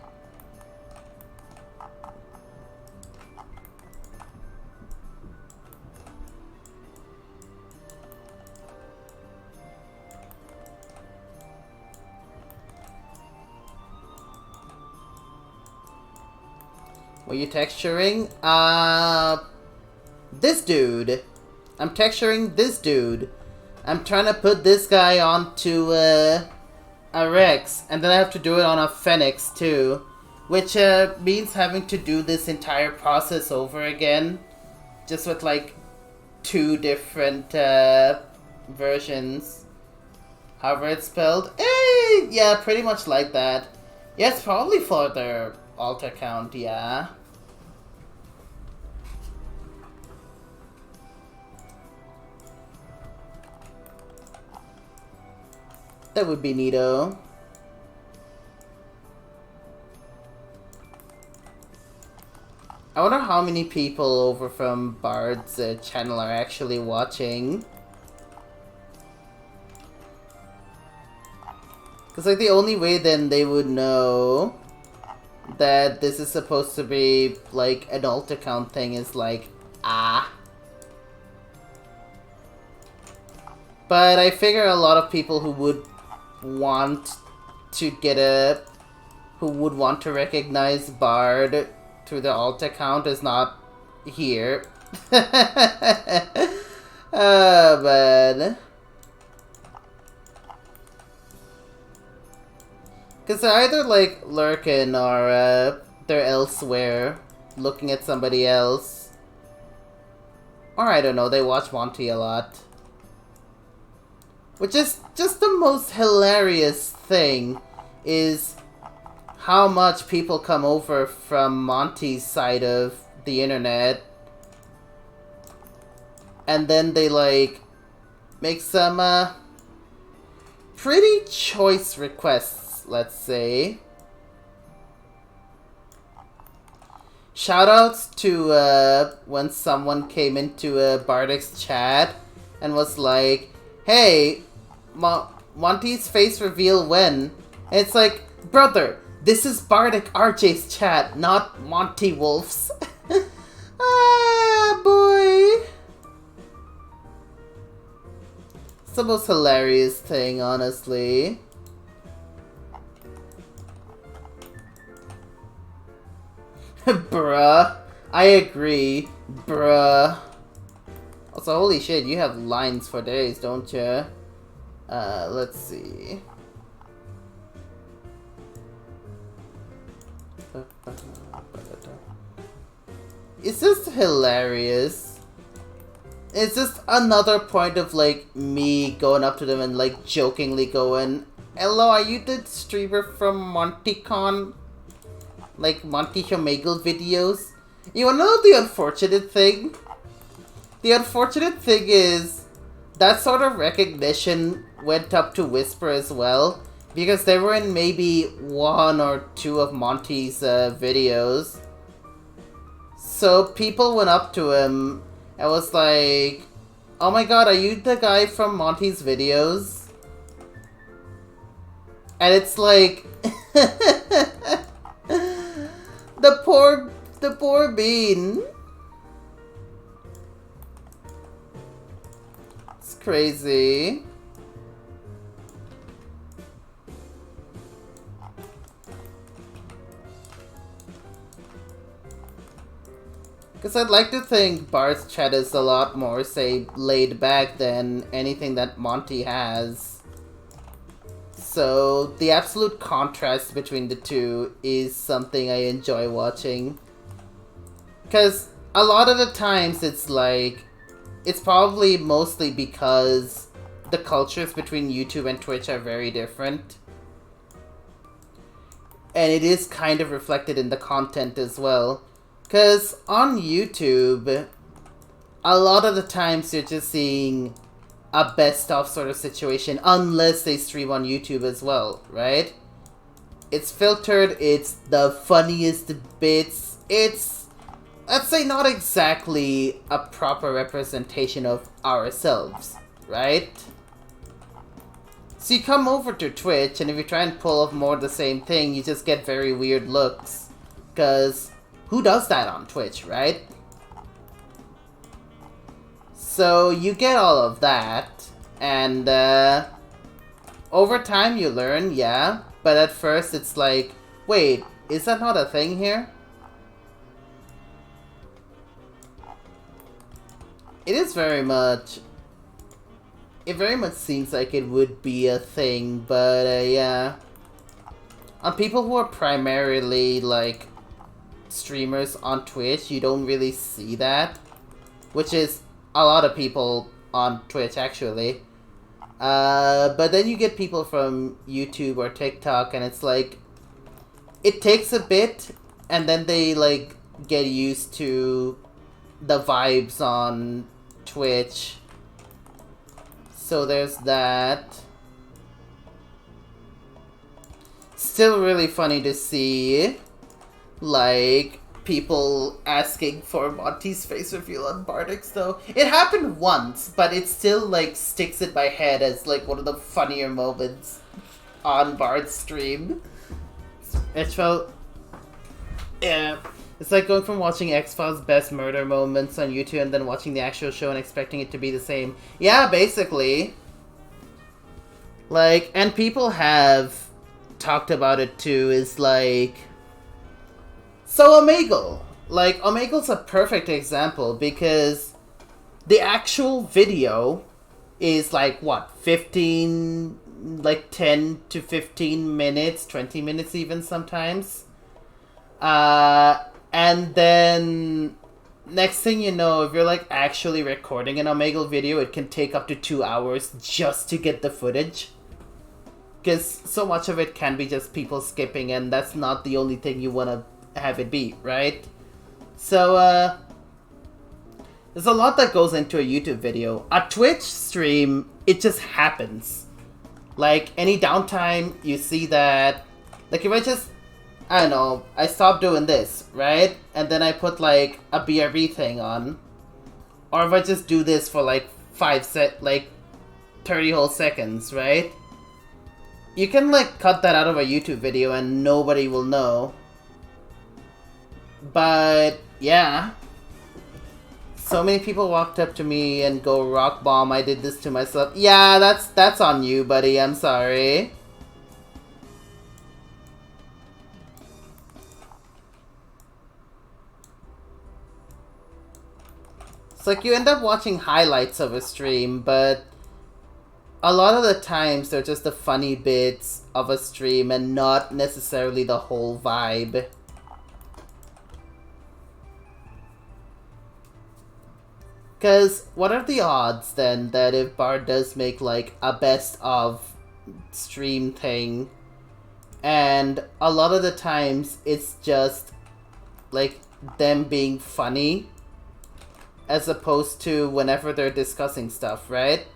Were you texturing? This dude. I'm texturing this dude. I'm trying to put this guy onto a Rex, and then I have to do it on a Phoenix too, which means having to do this entire process over again, just with like 2 different versions. However it's spelled. Yeah, pretty much like that. Yeah, it's probably for their alt account, yeah. That would be neato. I wonder how many people over from Bard's channel are actually watching. Because like the only way then they would know that this is supposed to be like an alt account thing is like, But I figure a lot of people who would want to who would want to recognize Bard through the alt account is not here. Oh, man. Because they're either, like, lurking or they're elsewhere, looking at somebody else. Or, I don't know, they watch Monty a lot. Which is just the most hilarious thing, is how much people come over from Monty's side of the internet. And then they, like, make some, pretty choice requests, let's say. Shoutouts to, when someone came into Bardic's chat and was like, hey, Monty's face reveal when? And it's like, brother, this is Bardic RJ's chat, not Monty Wolf's. Ah, boy. It's the most hilarious thing, honestly. Bruh. I agree. Bruh. Also, holy shit, you have lines for days, don't you? Let's see. It's just hilarious. It's just another point of, like, me going up to them and, like, jokingly going, hello, are you the streamer from MontyCon? Like, Monty Omegle videos? You wanna know the unfortunate thing? The unfortunate thing is, that sort of recognition went up to Whisper as well, because they were in maybe 1 or 2 of Monty's videos. So people went up to him and was like, oh my god, are you the guy from Monty's videos? And it's like, the poor bean. It's crazy. Because I'd like to think Bard's chat is a lot more, say, laid back than anything that Monty has. So, the absolute contrast between the two is something I enjoy watching. Because a lot of the times it's like, it's probably mostly because the cultures between YouTube and Twitch are very different. And it is kind of reflected in the content as well. Because on YouTube, a lot of the times you're just seeing a best-of sort of situation, unless they stream on YouTube as well, right? It's filtered, it's the funniest bits, it's, let's say, not exactly a proper representation of ourselves, right? So you come over to Twitch, and if you try and pull off more of the same thing, you just get very weird looks. Because who does that on Twitch, right? So you get all of that, and over time you learn, yeah. But at first it's like, wait, is that not a thing here? It is very much... It very much seems like it would be a thing, but yeah. On people who are primarily, like, streamers on Twitch, you don't really see that. Which is a lot of people on Twitch, actually. But then you get people from YouTube or TikTok, and it's like... It takes a bit, and then they, like, get used to the vibes on Twitch. So there's that. Still really funny to see, like, people asking for Monty's face reveal on Bardix, though. It happened once, but it still, like, sticks in my head as, like, one of the funnier moments on Bard's stream. It felt... Yeah. It's like going from watching X-Files' best murder moments on YouTube and then watching the actual show and expecting it to be the same. Yeah, basically. Like, and people have talked about it too, is like... So Omegle. Like, Omegle's a perfect example because the actual video is like, what, 15... like 10 to 15 minutes, 20 minutes even sometimes. And then, next thing you know, if you're like actually recording an Omegle video, it can take up to 2 hours just to get the footage. Because so much of it can be just people skipping, and that's not the only thing you want to have it be, right? So, there's a lot that goes into a YouTube video. A Twitch stream, it just happens. Like, any downtime, you see that... Like, if I don't know, I stopped doing this, right? And then I put, like, a BRB thing on. Or if I just do this for, like, 30 whole seconds, right? You can, like, cut that out of a YouTube video and nobody will know. But, yeah. So many people walked up to me and go, "Rock bomb, I did this to myself." Yeah, that's on you, buddy, I'm sorry. It's like you end up watching highlights of a stream, but a lot of the times they're just the funny bits of a stream and not necessarily the whole vibe. Because what are the odds then that if Bard does make like a best of stream thing, and a lot of the times it's just like them being funny as opposed to whenever they're discussing stuff, right?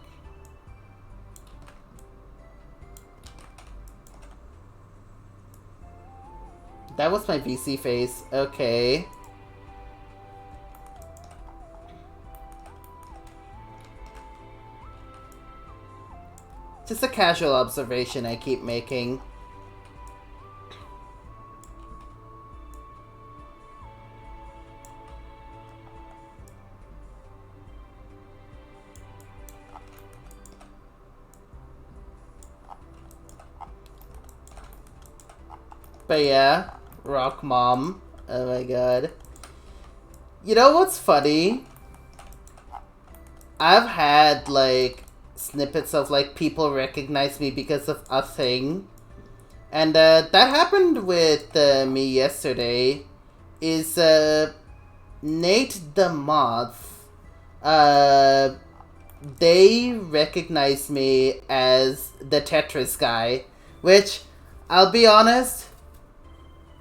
That was my VC face. Okay. Just a casual observation I keep making. But yeah, Rock Mom. Oh my god. You know what's funny? I've had, like, snippets of, like, people recognize me because of a thing. And, that happened with, me yesterday. Is, Nate the Moth. They recognized me as the Tetris guy. Which, I'll be honest,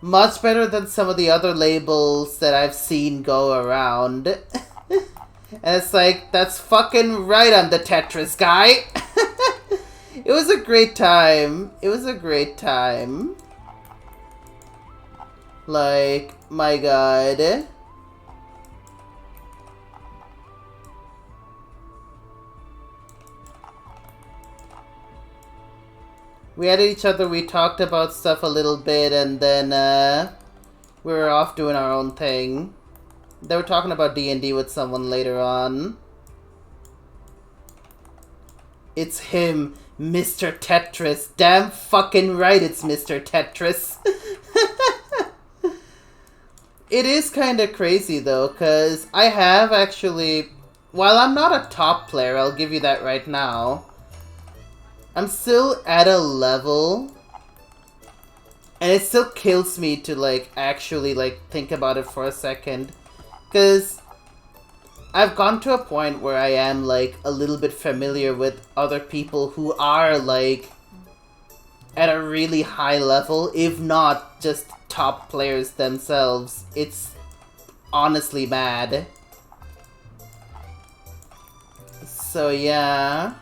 much better than some of the other labels that I've seen go around. And it's like, that's fucking right, I'm the Tetris guy. It was a great time. It was a great time. Like, my god. We added each other, we talked about stuff a little bit, and then we were off doing our own thing. They were talking about D&D with someone later on. It's him, Mr. Tetris. Damn fucking right it's Mr. Tetris. It is kind of crazy though, because I have actually... While I'm not a top player, I'll give you that right now. I'm still at a level, and it still kills me to, like, actually, like, think about it for a second. Because I've gone to a point where I am, like, a little bit familiar with other people who are, like, at a really high level, if not just top players themselves. It's honestly mad. So, yeah.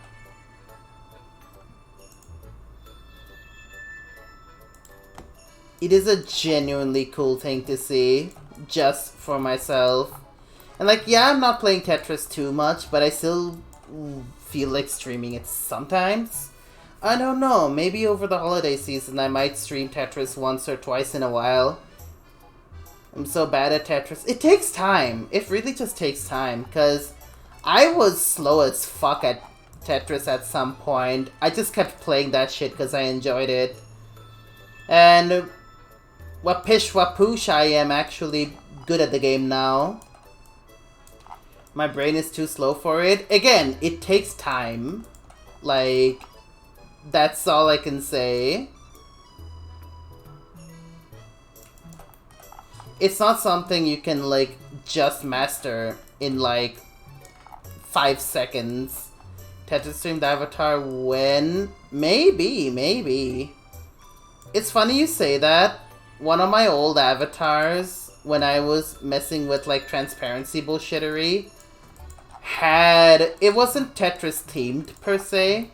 It is a genuinely cool thing to see, just for myself. And like, yeah, I'm not playing Tetris too much, but I still feel like streaming it sometimes. I don't know, maybe over the holiday season I might stream Tetris once or twice in a while. I'm so bad at Tetris. It takes time. It really just takes time, because I was slow as fuck at Tetris at some point. I just kept playing that shit because I enjoyed it. And wapish wapoosh, I am actually good at the game now. My brain is too slow for it. Again, it takes time. Like, that's all I can say. It's not something you can, like, just master in, like, 5 seconds. Tetris streamed Avatar when? Maybe. It's funny you say that. One of my old avatars, when I was messing with, like, transparency bullshittery, it wasn't Tetris themed per se,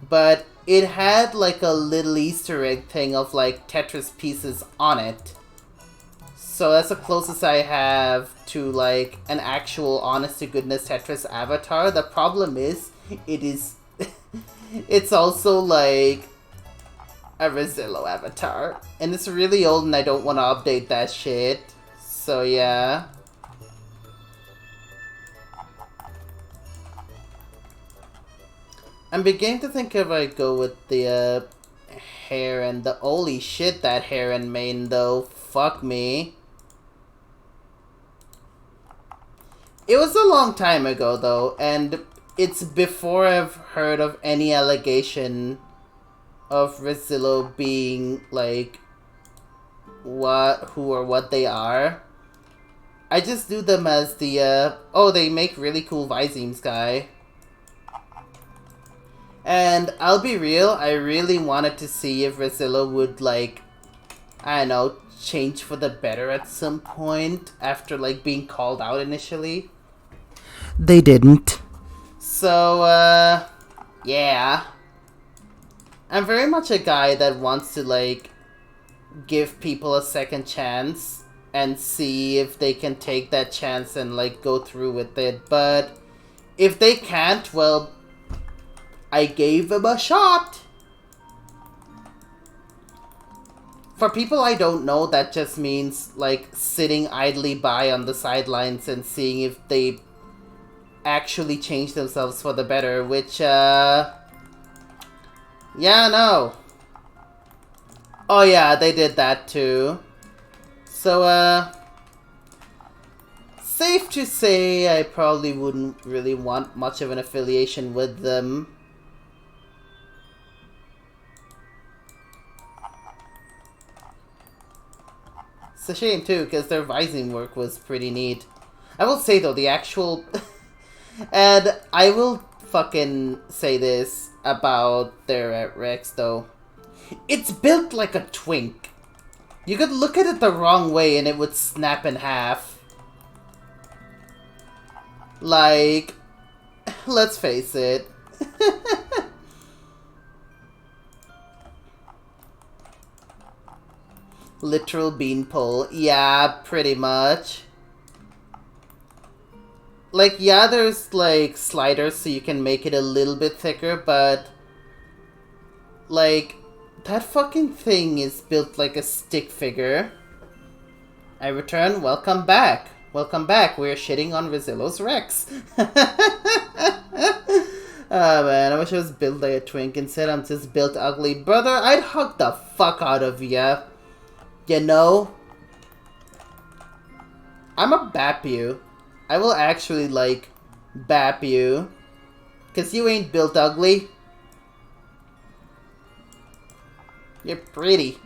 but it had, like, a little Easter egg thing of, like, Tetris pieces on it. So that's the closest I have to, like, an actual honest-to-goodness Tetris avatar. The problem is, it's also, like, a Rezillo avatar. And it's really old and I don't want to update that shit. So, yeah. I'm beginning to think if I go with the, hair and the... Holy shit, that hair and mane, though. Fuck me. It was a long time ago, though, and it's before I've heard of any allegation of Rezillo being, like, who or what they are. I just do them as the, oh, they make really cool Vizimes guy. And I'll be real, I really wanted to see if Rezillo would, like, I don't know, change for the better at some point after, like, being called out initially. They didn't. So, yeah. I'm very much a guy that wants to, like, give people a second chance and see if they can take that chance and, like, go through with it. But if they can't, well, I gave them a shot. For people I don't know, that just means, like, sitting idly by on the sidelines and seeing if they actually change themselves for the better, which, yeah, no. Oh yeah, they did that too. So, safe to say I probably wouldn't really want much of an affiliation with them. It's a shame too, because their Vizing work was pretty neat. I will say though, the actual... and I will fucking say this about their Rex though. It's built like a twink. You could look at it the wrong way and it would snap in half. Like, let's face it. Literal beanpole. Yeah, pretty much. Like, yeah, there's, like, sliders so you can make it a little bit thicker, but, like, That fucking thing is built like a stick figure. I return, welcome back. Welcome back, we're shitting on Rizillo's Rex. Oh man, I wish I was built like a twink. Instead, I'm just built ugly. Brother, I'd hug the fuck out of ya. You know? I'ma bap you. I will actually, like, bap you. Cause you ain't built ugly. You're pretty.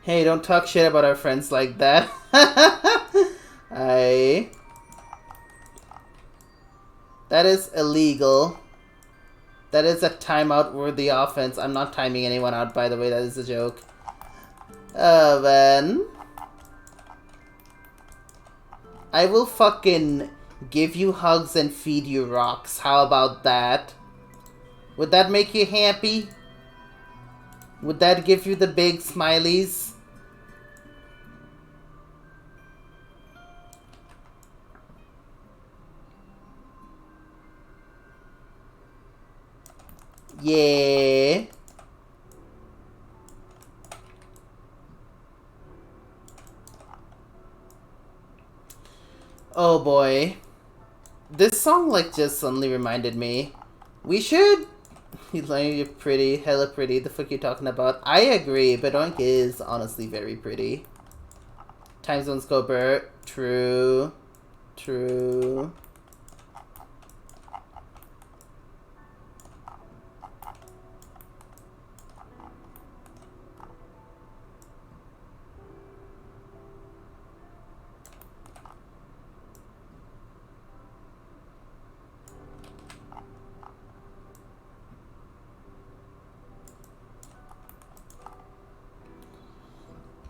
Hey, don't talk shit about our friends like that. That is illegal. That is a timeout worthy offense. I'm not timing anyone out, by the way. That is a joke. Man. I will fucking give you hugs and feed you rocks. How about that? Would that make you happy? Would that give you the big smileys? Yeah. Oh boy. This song like just suddenly reminded me. We should... You're pretty, hella pretty. The fuck you talking about? I agree, but Oink is honestly very pretty. Time zone scoper. True. True.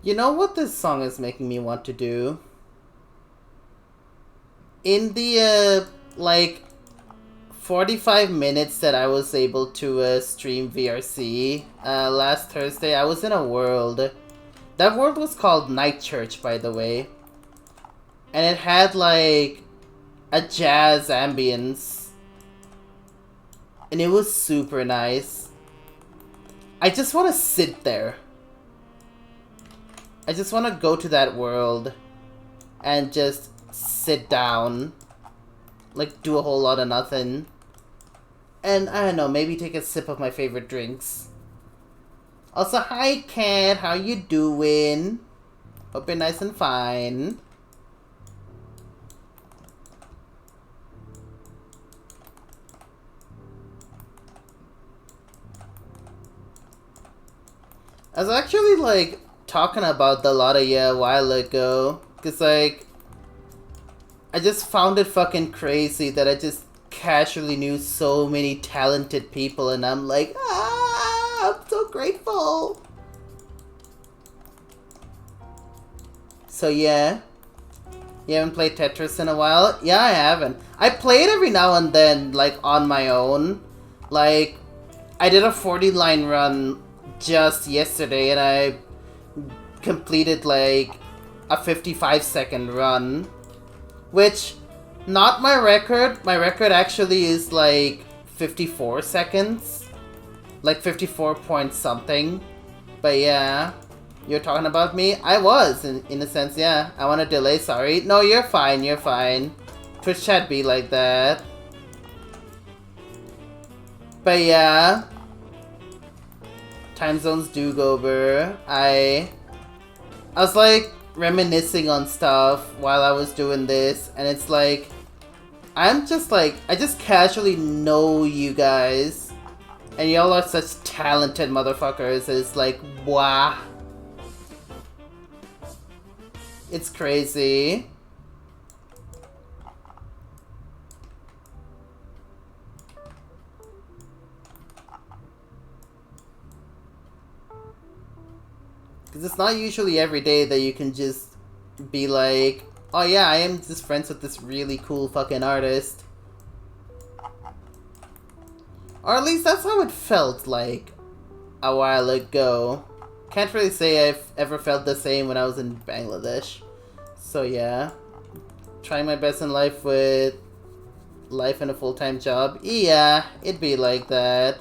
You know what this song is making me want to do? In the, like, 45 minutes that I was able to stream VRC last Thursday, I was in a world. That world was called Night Church, by the way. And it had, like, a jazz ambience. And it was super nice. I just want to sit there. I just want to go to that world and just sit down, like do a whole lot of nothing, and I don't know, maybe take a sip of my favorite drinks. Also, hi Cat, how you doing? Hope you're nice and fine. I was actually like talking about the lot of a while ago, cause like I just found it fucking crazy that I just casually knew so many talented people, and I'm like, I'm so grateful. So yeah, you haven't played Tetris in a while? Yeah, I haven't. I play it every now and then, like on my own. Like I did a 40-line run just yesterday, and I completed like a 55-second run, which not my record. My record actually is like 54 seconds, like 54 point something. But yeah, you're talking about me? I was in a sense. Yeah, I want to delay. Sorry. No, you're fine. You're fine. Twitch chat be like that. But yeah, time zones do go over. I was like reminiscing on stuff while I was doing this, and it's like I'm just like, I just casually know you guys, and y'all are such talented motherfuckers. It's like, wow, it's crazy. Because it's not usually every day that you can just be like, oh yeah, I am just friends with this really cool fucking artist. Or at least that's how it felt like a while ago. Can't really say I've ever felt the same when I was in Bangladesh. So yeah, trying my best in life with life and a full-time job. Yeah, it'd be like that.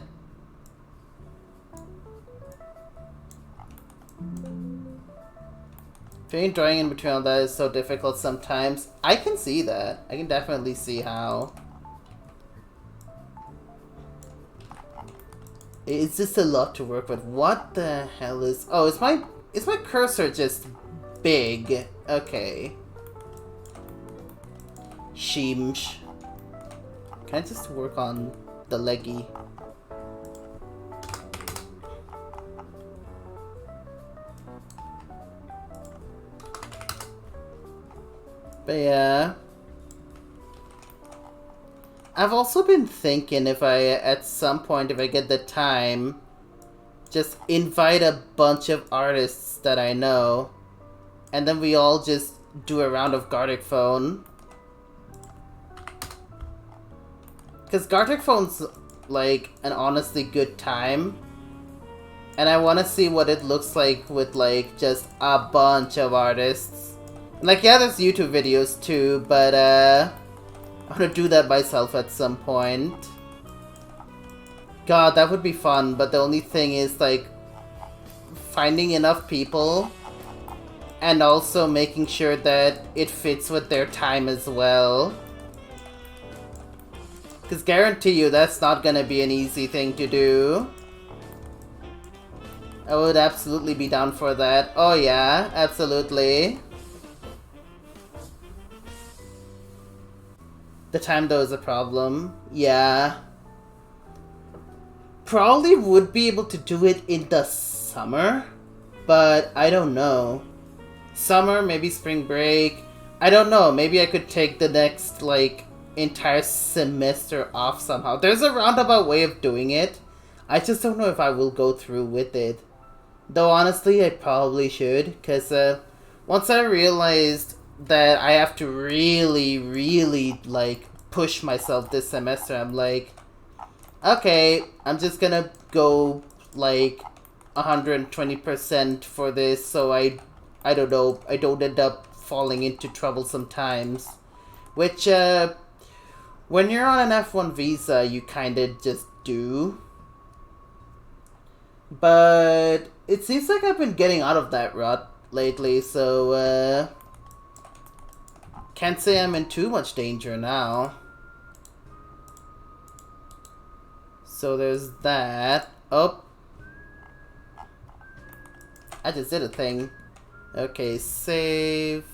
Doing drawing in between all that is so difficult sometimes. I can see that. I can definitely see how. It's just a lot to work with. What the hell is... Oh, is my cursor just big? Okay. Sheesh. Can I just work on the leggy? But yeah. I've also been thinking if I, at some point, if I get the time, just invite a bunch of artists that I know, and then we all just do a round of Gartic Phone. Because Gartic Phone's, like, an honestly good time, and I want to see what it looks like with, like, just a bunch of artists. Like, yeah, there's YouTube videos too, but, I'm gonna do that myself at some point. God, that would be fun, but the only thing is, like, finding enough people and also making sure that it fits with their time as well. Because guarantee you, that's not gonna be an easy thing to do. I would absolutely be down for that. Oh yeah, absolutely. The time though is a problem. Yeah. Probably would be able to do it in the summer, but I don't know. Summer, maybe spring break. I don't know. Maybe I could take the next, like, entire semester off somehow. There's a roundabout way of doing it. I just don't know if I will go through with it. Though honestly, I probably should, because once I realized that I have to really, like, push myself this semester, I'm like, okay, I'm just gonna go, like, 120% for this, so I don't know, I don't end up falling into troublesome times. Which, when you're on an F1 visa, you kinda just do. But it seems like I've been getting out of that rut lately, so, can't say I'm in too much danger now. So there's that. Oh. I just did a thing. Okay, save.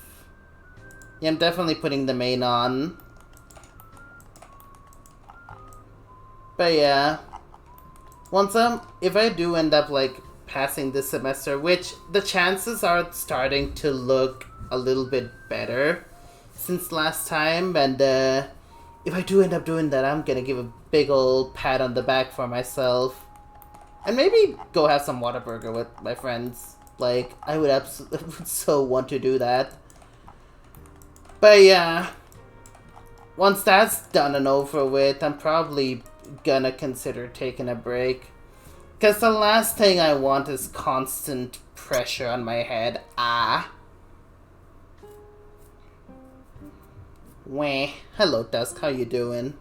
Yeah, I'm definitely putting the main on. But yeah. If I do end up, like, passing this semester, which the chances are starting to look a little bit better since last time, and if I do end up doing that, I'm gonna give a big old pat on the back for myself. And maybe go have some Whataburger with my friends. Like, I would absolutely so want to do that. But yeah, once that's done and over with, I'm probably gonna consider taking a break. Because the last thing I want is constant pressure on my head. Wah. Hello, Dusk. How you doing?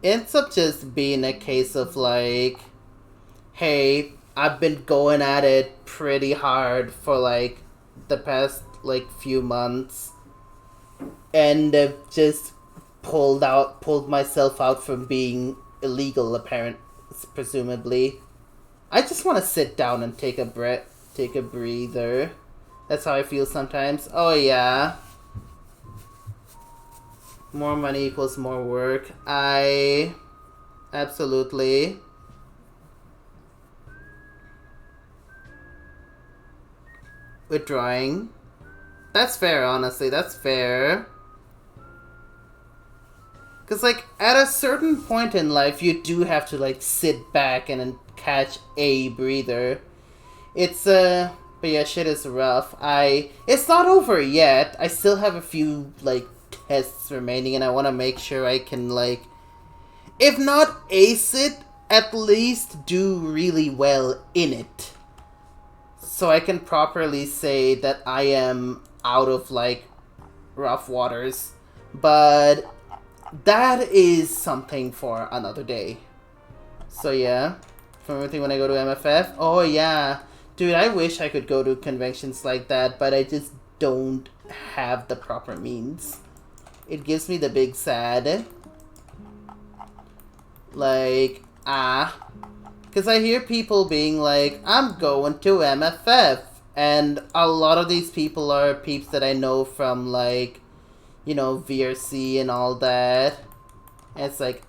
Ends up just being a case of, like, hey, I've been going at it pretty hard for, like, the past, like, few months. And I've just pulled myself out from being illegal, presumably. I just want to sit down and take a breather. That's how I feel sometimes. Oh yeah. More money equals more work. Absolutely. Withdrawing. That's fair, honestly. That's fair. Because, like, at a certain point in life, you do have to, like, sit back and then catch a breather. It's, but yeah, shit is rough. It's not over yet. I still have a few, like, tests remaining, and I want to make sure I can, like, if not ace it, at least do really well in it. So I can properly say that I am out of, like, rough waters. But that is something for another day. So yeah. from everything when I go to MFF. Oh yeah. Dude, I wish I could go to conventions like that, but I just don't have the proper means. It gives me the big sad. Like, because I hear people being like, I'm going to MFF. And a lot of these people are peeps that I know from, like, you know, VRC and all that. And it's like,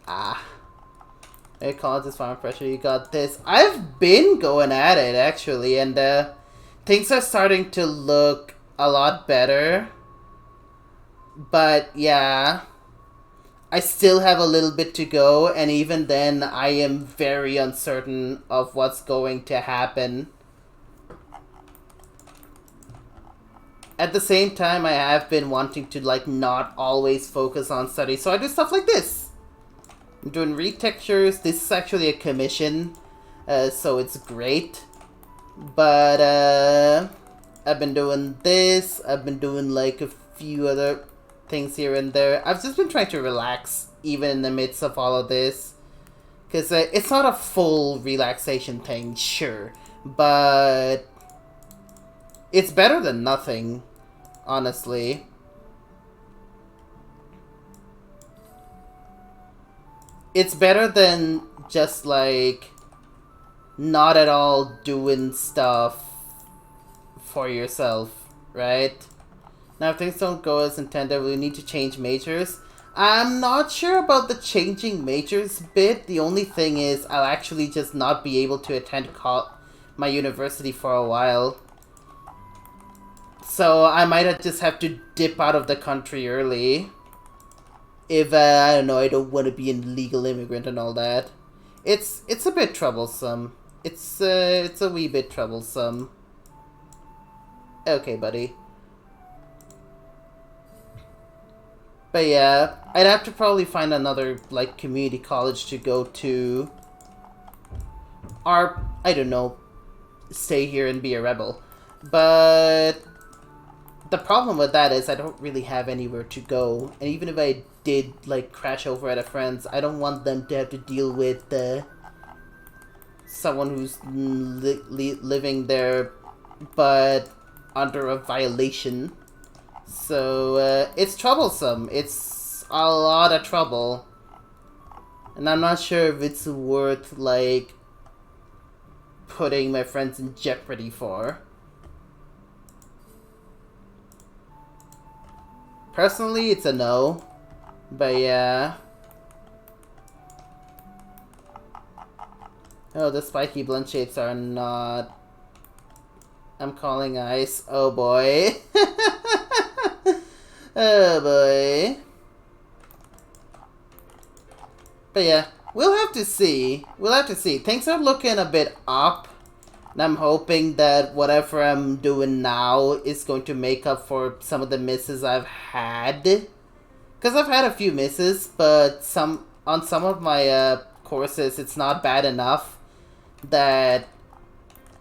hey, college is fine pressure, you got this. I've been going at it, actually, and things are starting to look a lot better. But, yeah, I still have a little bit to go, and even then, I am very uncertain of what's going to happen. At the same time, I have been wanting to, like, not always focus on study, so I do stuff like this. I'm doing retextures. This is actually a commission, so it's great. But, I've been doing this. I've been doing, like, a few other things here and there. I've just been trying to relax, even in the midst of all of this. Because it's not a full relaxation thing, sure. But it's better than nothing, honestly. It's better than just, like, not at all doing stuff for yourself, right? Now, if things don't go as intended, we need to change majors. I'm not sure about the changing majors bit. The only thing is, I'll actually just not be able to attend my university for a while. So I might just have to dip out of the country early. If, I don't know, I don't want to be an illegal immigrant and all that. It's a bit troublesome. It's a wee bit troublesome. Okay, buddy. But yeah, I'd have to probably find another, like, community college to go to. Or, I don't know, stay here and be a rebel. But the problem with that is I don't really have anywhere to go. And even if I did, like, crash over at a friend's, I don't want them to have to deal with someone who's living there but under a violation. So, it's troublesome. It's a lot of trouble. And I'm not sure if it's worth, like, putting my friends in jeopardy for. Personally, it's a no. But yeah. Oh, the spiky blunt shapes are not... I'm calling ice. Oh boy. Oh boy. But yeah, we'll have to see. We'll have to see. Things are looking a bit up. And I'm hoping that whatever I'm doing now is going to make up for some of the misses I've had. Because I've had a few misses, but on some of my courses, it's not bad enough that,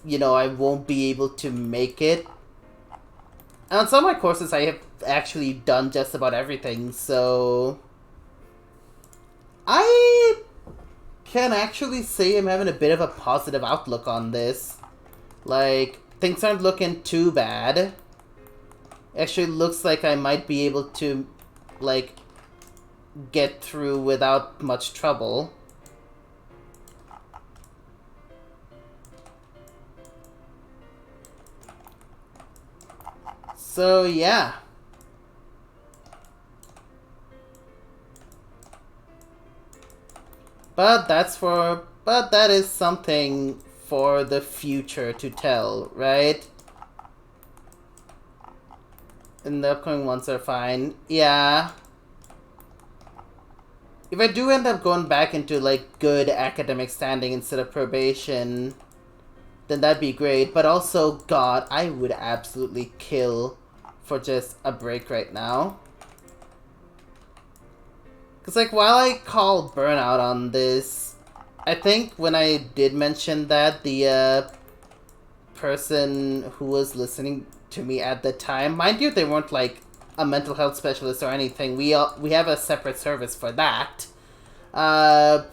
you know, I won't be able to make it. And on some of my courses, I have actually done just about everything, so I can actually say I'm having a bit of a positive outlook on this. Like, things aren't looking too bad. Actually, looks like I might be able to, like, get through without much trouble. So, yeah. But that is something for the future to tell, right? And the upcoming ones are fine. Yeah. If I do end up going back into, like, good academic standing instead of probation, then that'd be great. But also, God, I would absolutely kill for just a break right now. Because, like, while I call burnout on this, I think when I did mention that, the person who was listening to me at the time, mind you, they weren't, like, a mental health specialist or anything. We have a separate service for that. I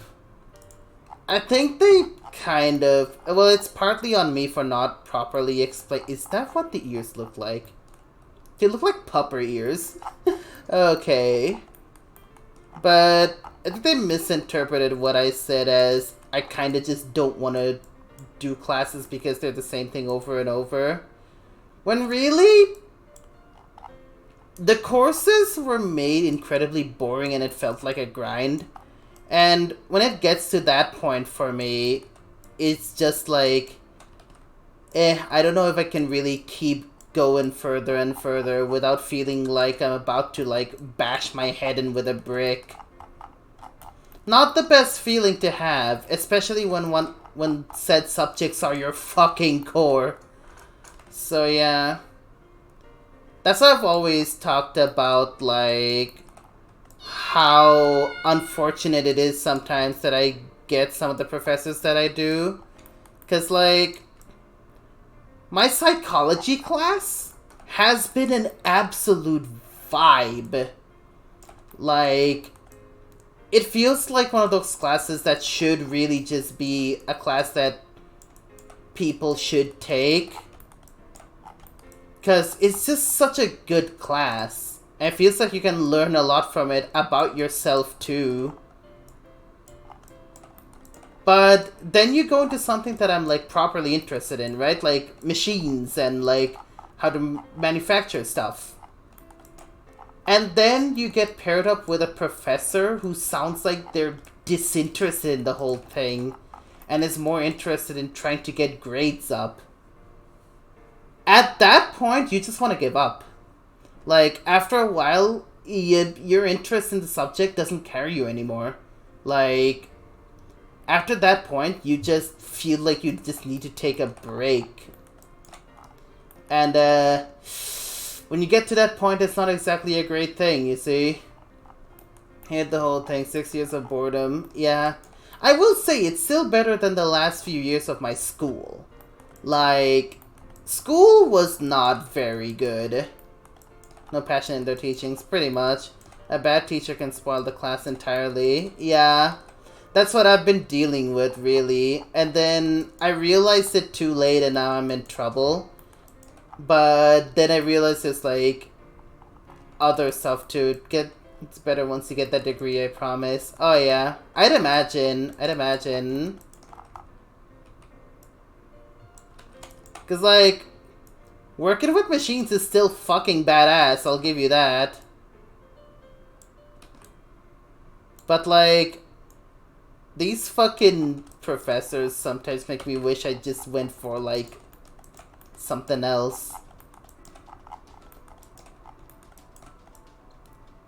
think they kind of... Well, it's partly on me for not properly explain... Is that what the ears look like? They look like pupper ears. Okay. But I think they misinterpreted what I said as I kind of just don't want to do classes because they're the same thing over and over. When really, the courses were made incredibly boring and it felt like a grind. And when it gets to that point for me, it's just like, I don't know if I can really keep going further and further without feeling like I'm about to, like, bash my head in with a brick. Not the best feeling to have, especially when said subjects are your fucking core. So yeah. That's why I've always talked about, like, how unfortunate it is sometimes that I get some of the professors that I do. 'Cause, like, my psychology class has been an absolute vibe. Like, it feels like one of those classes that should really just be a class that people should take. Because it's just such a good class. And it feels like you can learn a lot from it about yourself too. But then you go into something that I'm, like, properly interested in, right? Like, machines and, like, how to manufacture stuff. And then you get paired up with a professor who sounds like they're disinterested in the whole thing and is more interested in trying to get grades up. At that point, you just want to give up. Like, after a while, your interest in the subject doesn't carry you anymore. Like, after that point, you just feel like you just need to take a break. And, when you get to that point, it's not exactly a great thing, you see? Hate the whole thing, 6 years of boredom. Yeah. I will say, it's still better than the last few years of my school. Like, school was not very good. No passion in their teachings, pretty much. A bad teacher can spoil the class entirely. Yeah. That's what I've been dealing with, really. And then I realized it too late and now I'm in trouble. But then I realized there's, like, other stuff too. It's better once you get that degree, I promise. Oh yeah. I'd imagine. Cause, like, working with machines is still fucking badass, I'll give you that. But, like, these fucking professors sometimes make me wish I just went for, like, something else.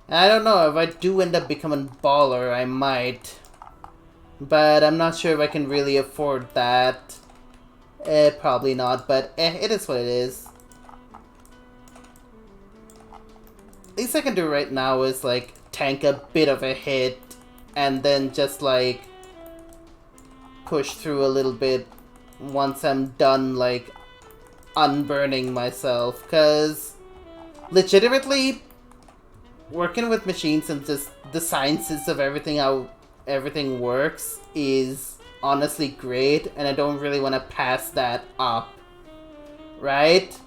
I don't know, if I do end up becoming baller, I might. But I'm not sure if I can really afford that. Probably not, but it is what it is. Least I can do right now is, like, tank a bit of a hit and then just, like, push through a little bit once I'm done, like, unburning myself. Because, legitimately, working with machines and just the sciences of everything, how everything works, is honestly great, and I don't really want to pass that up. Right?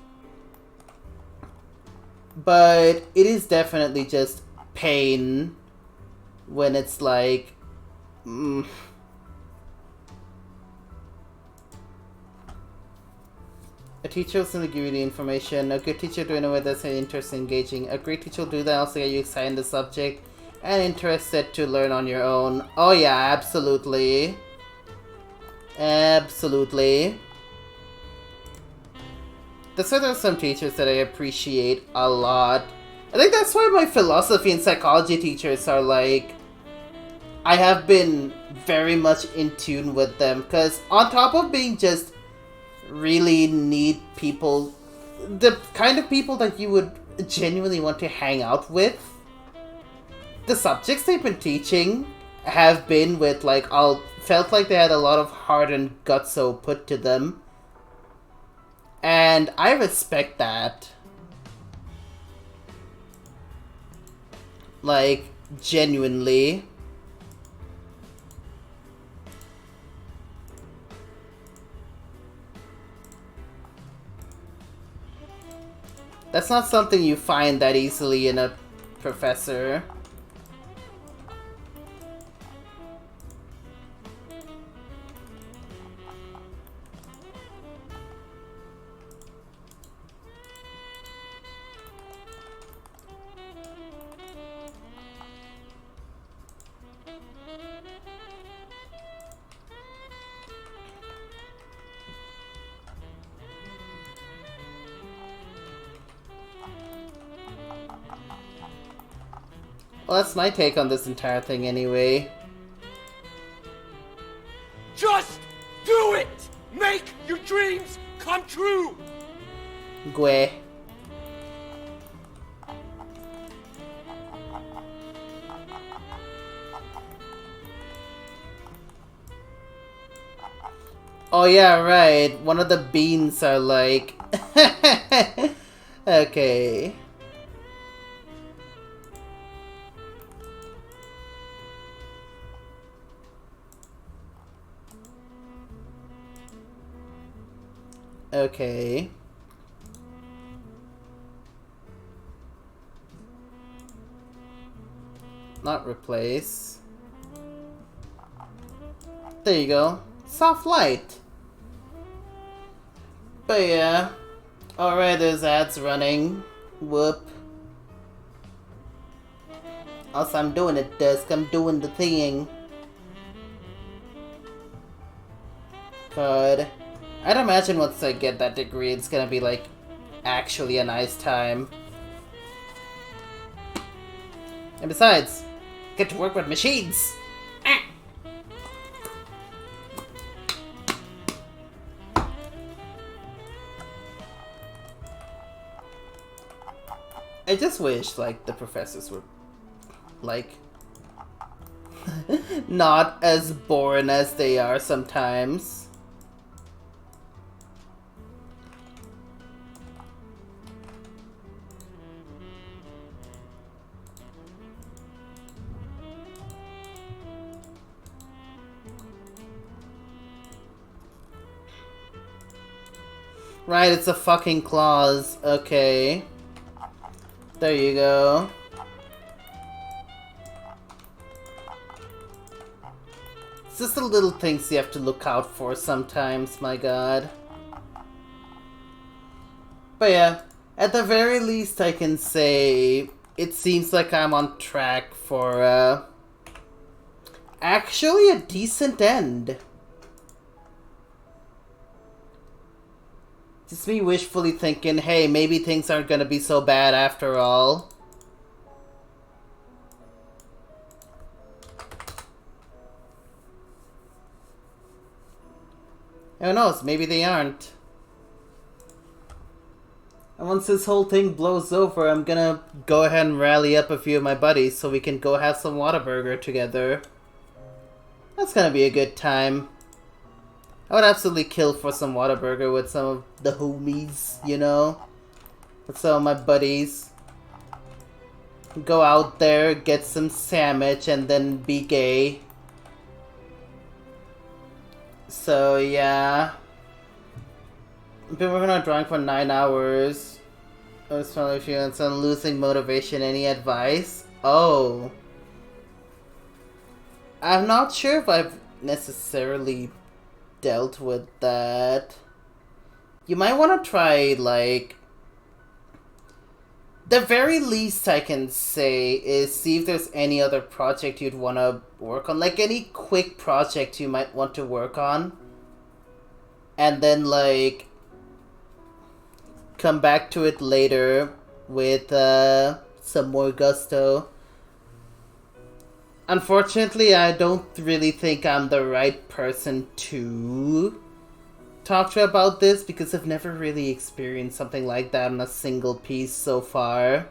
But it is definitely just pain when it's like... A teacher will simply give you the information. A good teacher do know that's interesting, engaging. A great teacher will do that, also get you excited in the subject and interested to learn on your own. Oh yeah, absolutely. Absolutely. That's why there's some teachers that I appreciate a lot. I think that's why my philosophy and psychology teachers are like... I have been very much in tune with them, because on top of being just really neat people, the kind of people that you would genuinely want to hang out with, the subjects they've been teaching have been with, like, felt like they had a lot of heart and gutso put to them. And I respect that. Like, genuinely. That's not something you find that easily in a professor. Well, that's my take on this entire thing anyway. Just do it! Make your dreams come true! Gue. Oh yeah, right. One of the beans are like... Okay. Okay. Not replace. There you go. Soft light. But yeah. Alright, there's ads running. Whoop. Also, I'm doing it, Dusk. I'm doing the thing. God. I'd imagine once I get that degree, it's gonna be like actually a nice time. And besides, get to work with machines! Ah. I just wish, like, the professors were, like, not as boring as they are sometimes. Right, it's a fucking clause. Okay. There you go. It's just the little things you have to look out for sometimes, my god. But yeah, at the very least I can say it seems like I'm on track for actually a decent end. Just me wishfully thinking, hey, maybe things aren't gonna be so bad after all. Who knows, maybe they aren't. And once this whole thing blows over, I'm gonna go ahead and rally up a few of my buddies so we can go have some Whataburger together. That's gonna be a good time. I would absolutely kill for some Whataburger with some of the homies, you know? With some of my buddies. Go out there, get some sandwich, and then be gay. So, yeah. I've been working on drawing for 9 hours. I was finally feeling some losing motivation. Any advice? Oh. I'm not sure if I've necessarily dealt with that. You might want to try, like, the very least I can say is see if there's any other project you'd want to work on, like any quick project you might want to work on, and then like come back to it later with some more gusto. Unfortunately, I don't really think I'm the right person to talk to about this because I've never really experienced something like that on a single piece so far.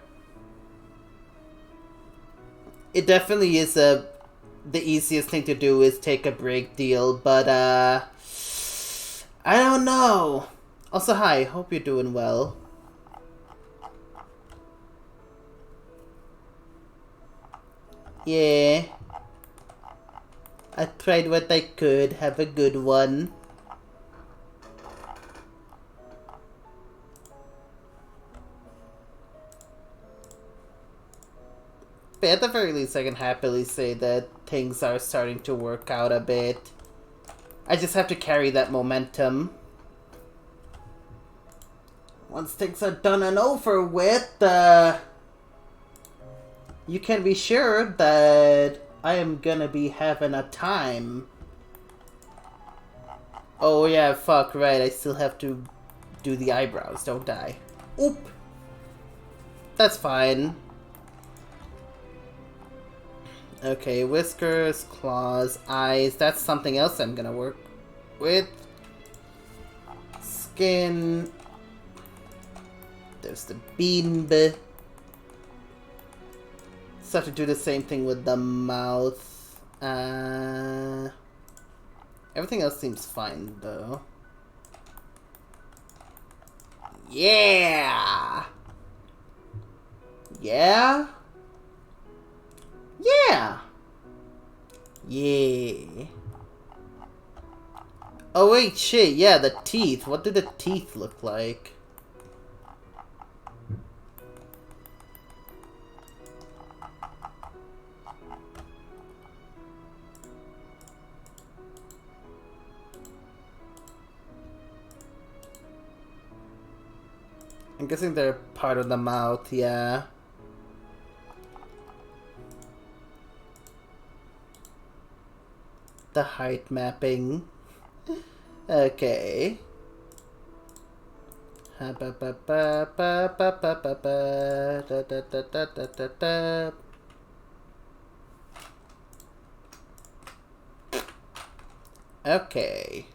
It definitely is the easiest thing to do is take a break deal, but I don't know. Also, hi, hope you're doing well. Yeah. I tried what I could. Have a good one. But at the very least, I can happily say that things are starting to work out a bit. I just have to carry that momentum. Once things are done and over with, you can be sure that I am gonna be having a time. Oh yeah, fuck, right, I still have to do the eyebrows, don't I? Oop! That's fine. Okay, whiskers, claws, eyes, that's something else I'm gonna work with. Skin. There's the bean bit. Still have to do the same thing with the mouth. Everything else seems fine, though. Yeah! Yeah? Yeah! Yeah. Oh wait, shit, yeah, the teeth. What do the teeth look like? I'm guessing they're part of the mouth, yeah. The height mapping. Okay. Okay.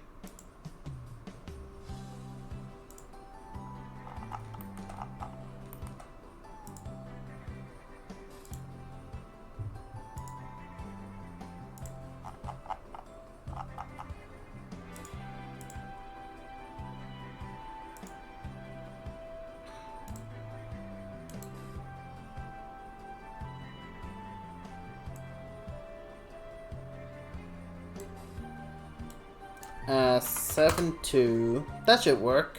Uh, 7-2. That should work.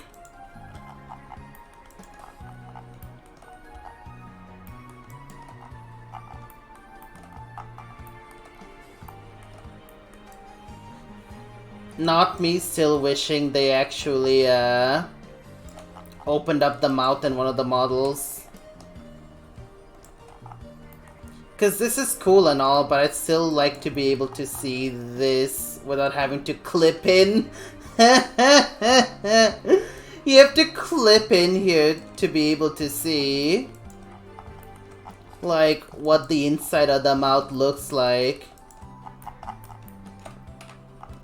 Not me still wishing they actually, opened up the mouth in one of the models. Because this is cool and all, but I'd still like to be able to see this without having to clip in. You have to clip in here to be able to see, like, what the inside of the mouth looks like.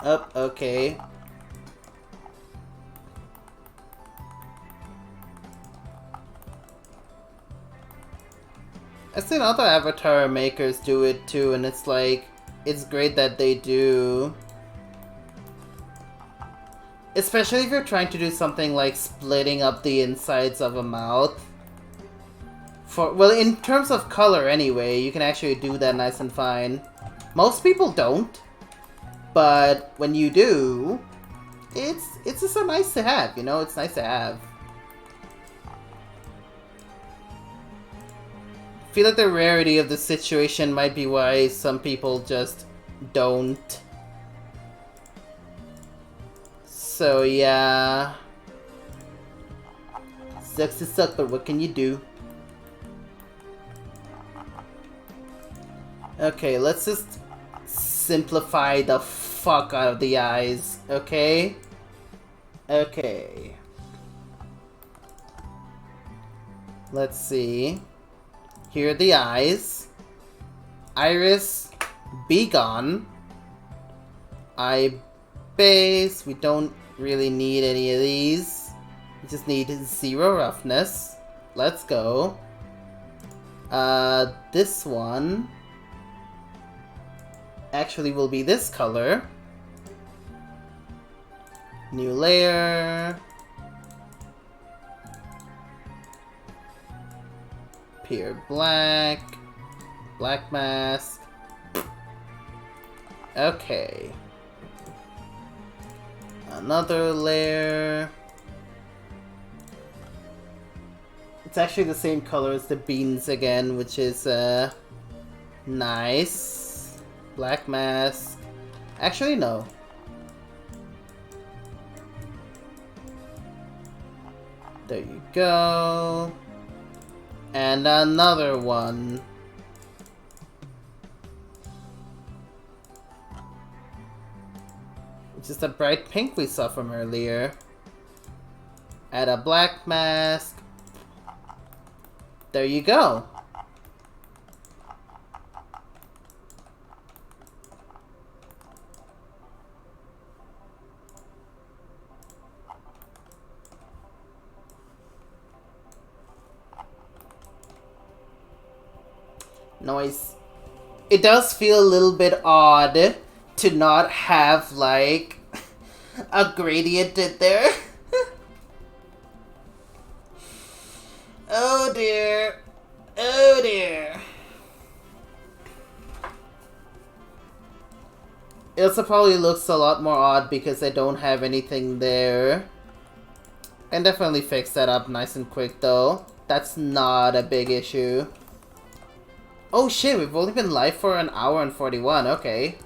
Oh, okay. I've seen other avatar makers do it too, and it's like, it's great that they do. Especially if you're trying to do something like splitting up the insides of a mouth. Well, in terms of color anyway, you can actually do that nice and fine. Most people don't, but when you do, it's just so nice to have, you know? It's nice to have. I feel like the rarity of the situation might be why some people just don't. So yeah. Sucks to suck, but what can you do? Okay, let's just simplify the fuck out of the eyes, okay? Okay. Let's see. Here are the eyes. Iris, be gone. Eye base, we don't really need any of these. We just need 0 roughness. Let's go. This one actually will be this color. New layer. Pure black. Black mask. Okay. Another layer. It's actually the same color as the beans again, which is Nice. Black mask. Actually, no. There you go. And another one. Which is the bright pink we saw from earlier. Add a black mask. There you go. Nice. It does feel a little bit odd to not have, like, a gradient in there. Oh dear. Oh dear. It also probably looks a lot more odd because I don't have anything there. I can definitely fix that up nice and quick though. That's not a big issue. Oh shit, we've only been live for an hour and 41, okay.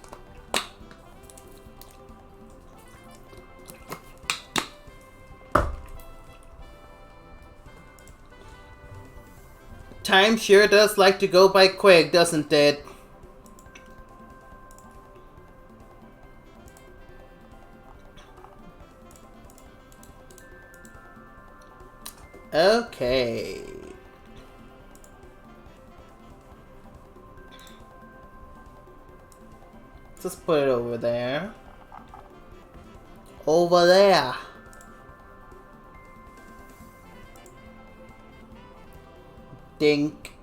Time sure does like to go by quick, doesn't it? Okay. Just put it over there. Over there. Dink.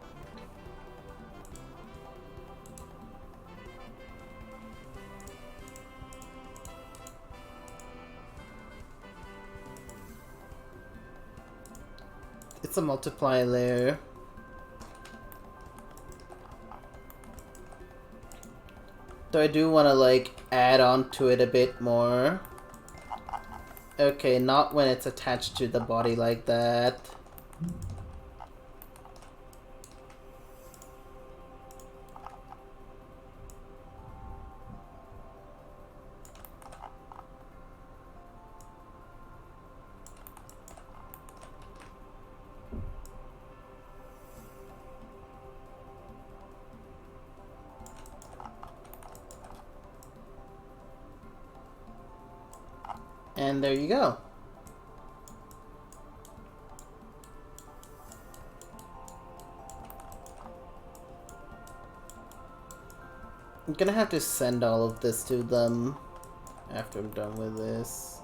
It's a multiply layer. So I do want to like add on to it a bit more. Okay, not when it's attached to the body like that. And there you go. I'm gonna have to send all of this to them after I'm done with this.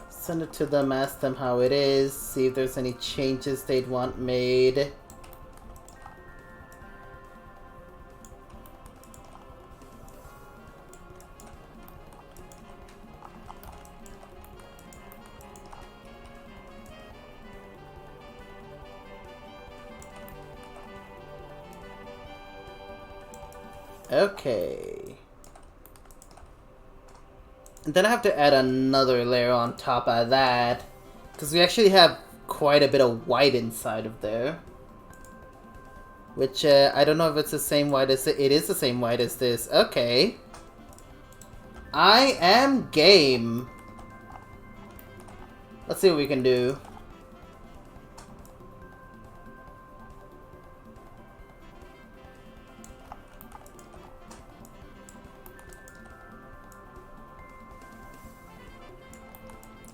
Send it to them, ask them how it is, see if there's any changes they'd want made. Okay. And then I have to add another layer on top of that, because we actually have quite a bit of white inside of there. Which, I don't know if it's the same white as it is the same white as this. Okay. I am game. Let's see what we can do.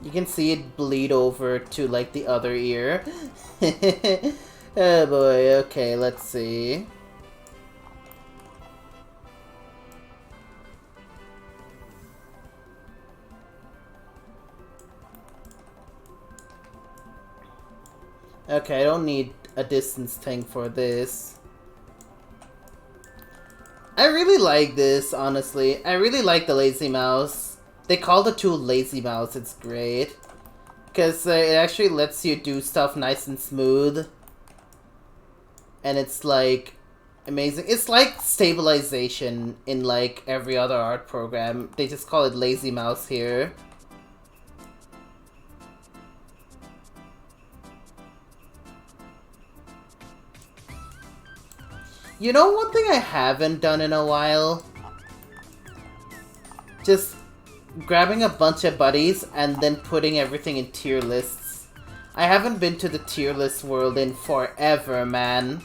You can see it bleed over to, like, the other ear. Oh boy, okay, let's see. Okay, I don't need a distance thing for this. I really like this, honestly. I really like the lazy mouse. They call the tool lazy mouse, it's great. Because it actually lets you do stuff nice and smooth. And it's like amazing. It's like stabilization in like every other art program. They just call it lazy mouse here. You know one thing I haven't done in a while? Just grabbing a bunch of buddies and then putting everything in tier lists. I haven't been to the tier list world in forever, man.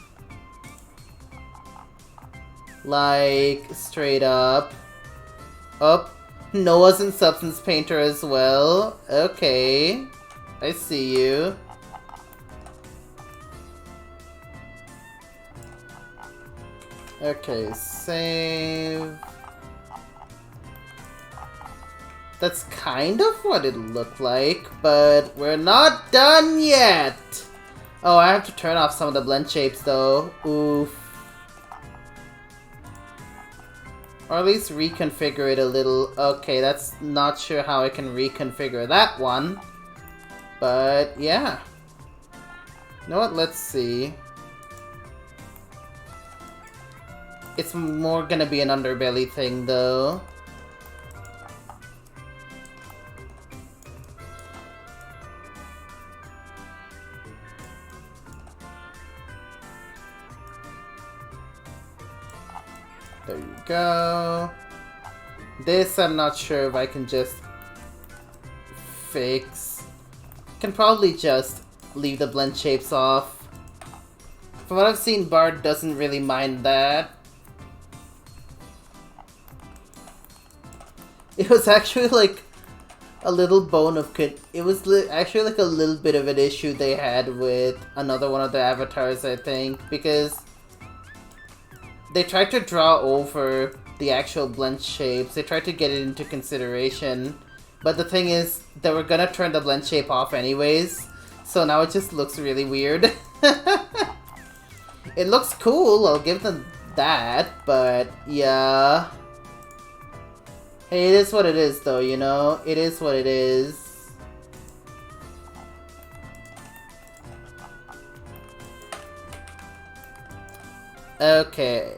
Like, straight up. Oh, Noah's in Substance Painter as well. Okay. I see you. Okay, save. That's kind of what it looked like, but we're not done yet! Oh, I have to turn off some of the blend shapes though. Oof. Or at least reconfigure it a little. Okay, that's not sure how I can reconfigure that one. But yeah. You know what? Let's see. It's more gonna be an underbelly thing though. There you go. This I'm not sure if I can just fix. Can probably just leave the blend shapes off. From what I've seen, Bard doesn't really mind that. It was actually like a little bone of it was actually like a little bit of an issue they had with another one of the avatars, I think, because they tried to draw over the actual blend shapes. They tried to get it into consideration, but the thing is, they were gonna turn the blend shape off anyways, so now it just looks really weird. It looks cool, I'll give them that, but yeah. Hey, it is what it is though, you know? It is what it is. Okay.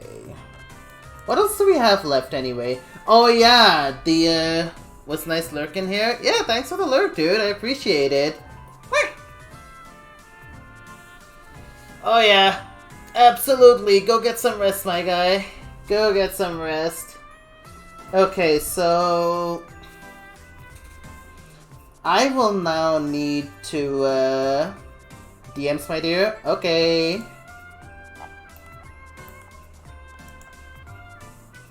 What else do we have left anyway? Oh yeah, the was nice lurking here? Yeah, thanks for the lurk, dude. I appreciate it. Oh yeah. Absolutely. Go get some rest, my guy. Go get some rest. Okay, so I will now need to DMs, my dear. Okay.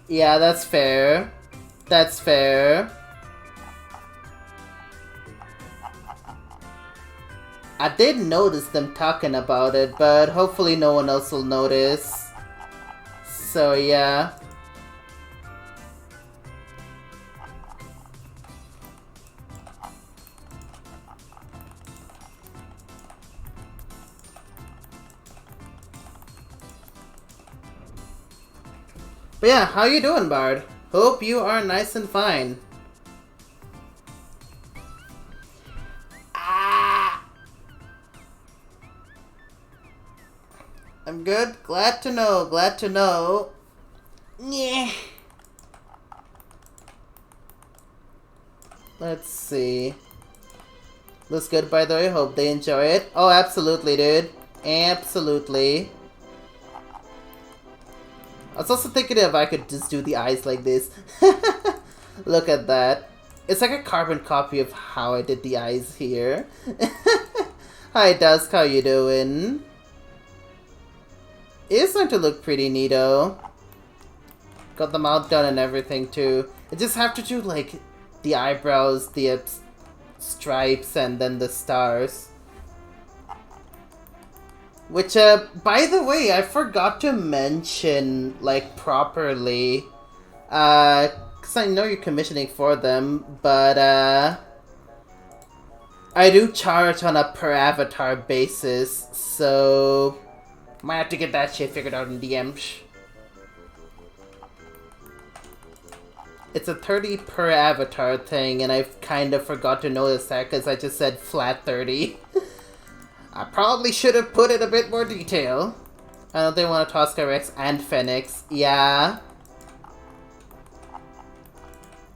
Yeah, that's fair. That's fair. I did notice them talking about it, but hopefully no one else will notice. So yeah. But yeah, how you doing, Bard? Hope you are nice and fine. I'm good. Glad to know. Glad to know. Yeah. Let's see. Looks good, by the way. Hope they enjoy it. Oh, absolutely, dude. Absolutely. I was also thinking if I could just do the eyes like this. Look at that. It's like a carbon copy of how I did the eyes here. Hi, Dusk. How you doing? It is starting to look pretty neato. Got the mouth done and everything too. I just have to do like the eyebrows, the stripes, and then the stars. Which, by the way, I forgot to mention, like, properly. Because I know you're commissioning for them, but, I do charge on a per avatar basis, so might have to get that shit figured out in DMs. It's a 30 per avatar thing, and I kind of forgot to notice that because I just said flat 30. I probably should have put in a bit more detail. I know they want a Tosca Rex and Phoenix. Yeah.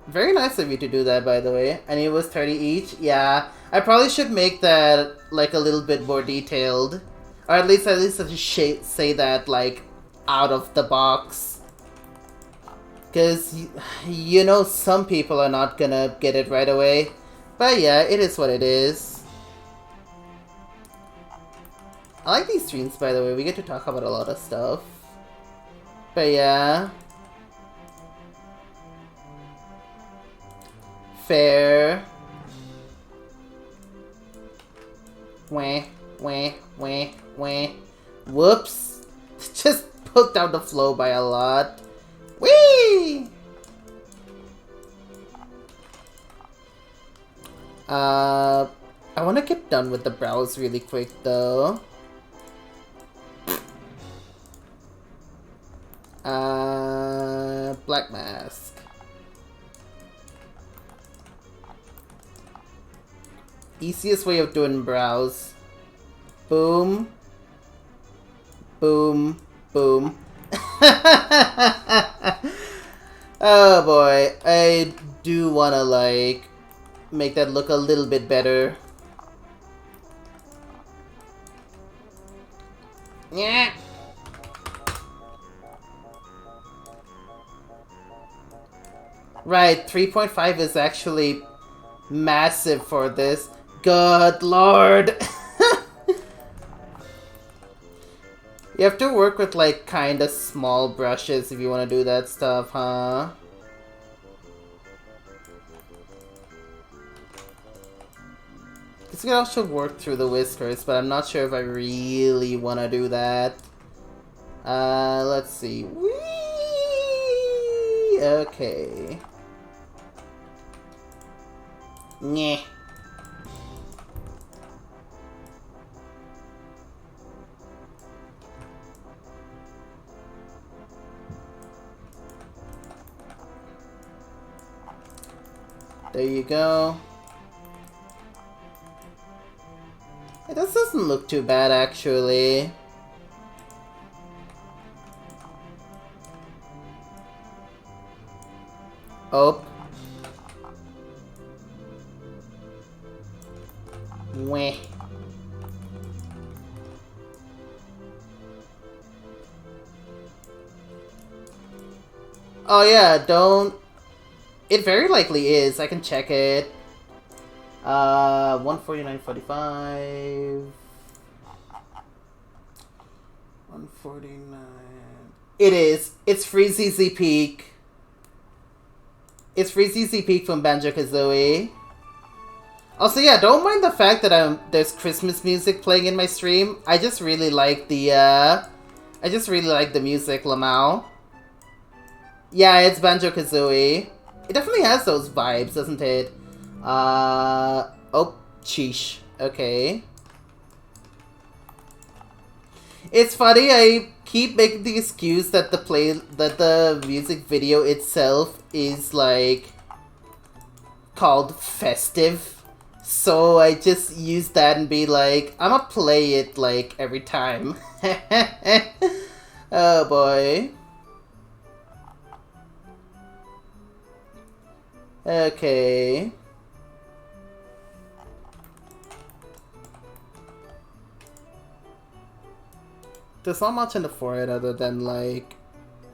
Very nice of you to do that, by the way. And it was 30 each. Yeah. I probably should make that, like, a little bit more detailed. Or at least I should say that, like, out of the box. Because, you know, some people are not gonna get it right away. But yeah, it is what it is. I like these streams, by the way. We get to talk about a lot of stuff. But yeah. Fair. Wah, wah, wah, wah. Whoops. Just poked out the flow by a lot. Whee! I want to get done with the brows really quick though. Black mask. Easiest way of doing brows. Boom. Boom. Boom. Oh boy. I do wanna like make that look a little bit better. Yeah. Right, 3.5 is actually massive for this. Good lord! You have to work with like kinda small brushes if you want to do that stuff, huh? This can also work through the whiskers, but I'm not sure if I really want to do that. Let's see. Whee! Okay. Nyeh. There you go. Hey, this doesn't look too bad, actually. Oh. Weh. Oh yeah, don't... It very likely is. I can check it. 149.45. 149. It is. It's free ZZ Peak. It's free ZZ Peak from Banjo-Kazooie. Also, yeah, don't mind the fact that there's Christmas music playing in my stream. I just really like the music, Lamau. Yeah, it's Banjo-Kazooie. It definitely has those vibes, doesn't it? Oh, sheesh. Okay. It's funny, I keep making the excuse that the music video itself is, like, called festive. So I just use that and be like, I'ma play it, like, every time. Oh boy. Okay. There's not much in the forehead other than, like,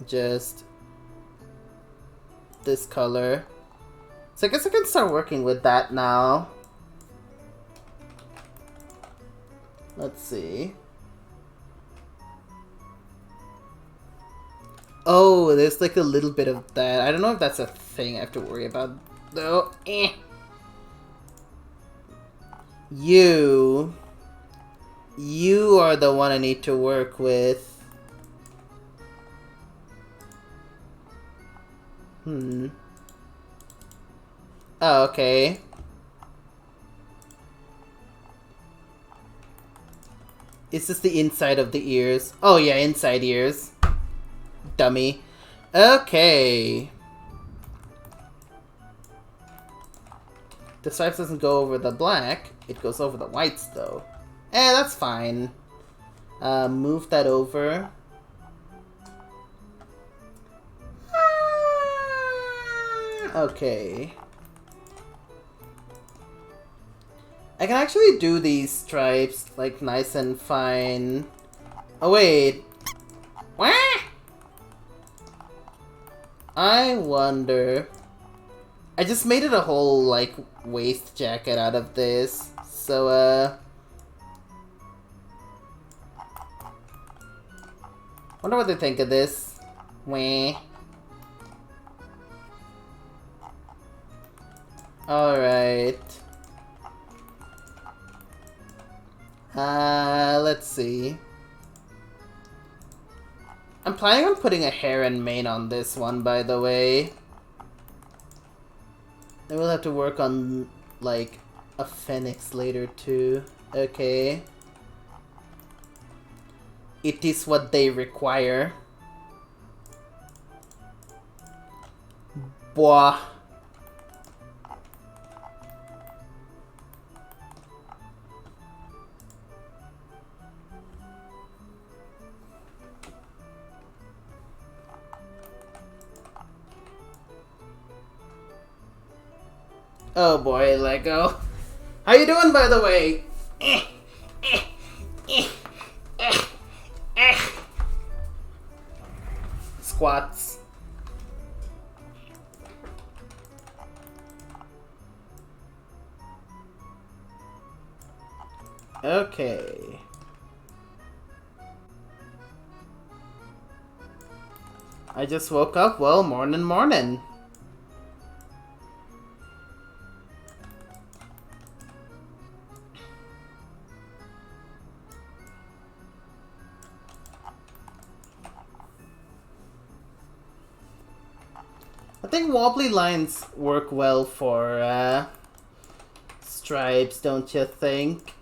just this color. So I guess I can start working with that now. Let's see. Oh, there's like a little bit of that. I don't know if that's a thing I have to worry about, though. You are the one I need to work with. Oh, okay. Is this the inside of the ears? Oh yeah, inside ears. Dummy. Okay. The stripes doesn't go over the black. It goes over the whites, though. That's fine. Move that over. Okay. I can actually do these stripes, like, nice and fine. Oh, wait. What? I wonder... I just made it a whole, like, waist jacket out of this. So, wonder what they think of this. Wah. Alright. Let's see. I'm planning on putting a hair and mane on this one, by the way. I will have to work on, like, a phoenix later, too. Okay. It is what they require. Boah. Oh boy, Lego. How you doing, by the way? Squats. Okay. I just woke up. Well, morning. I think wobbly lines work well for stripes, don't you think?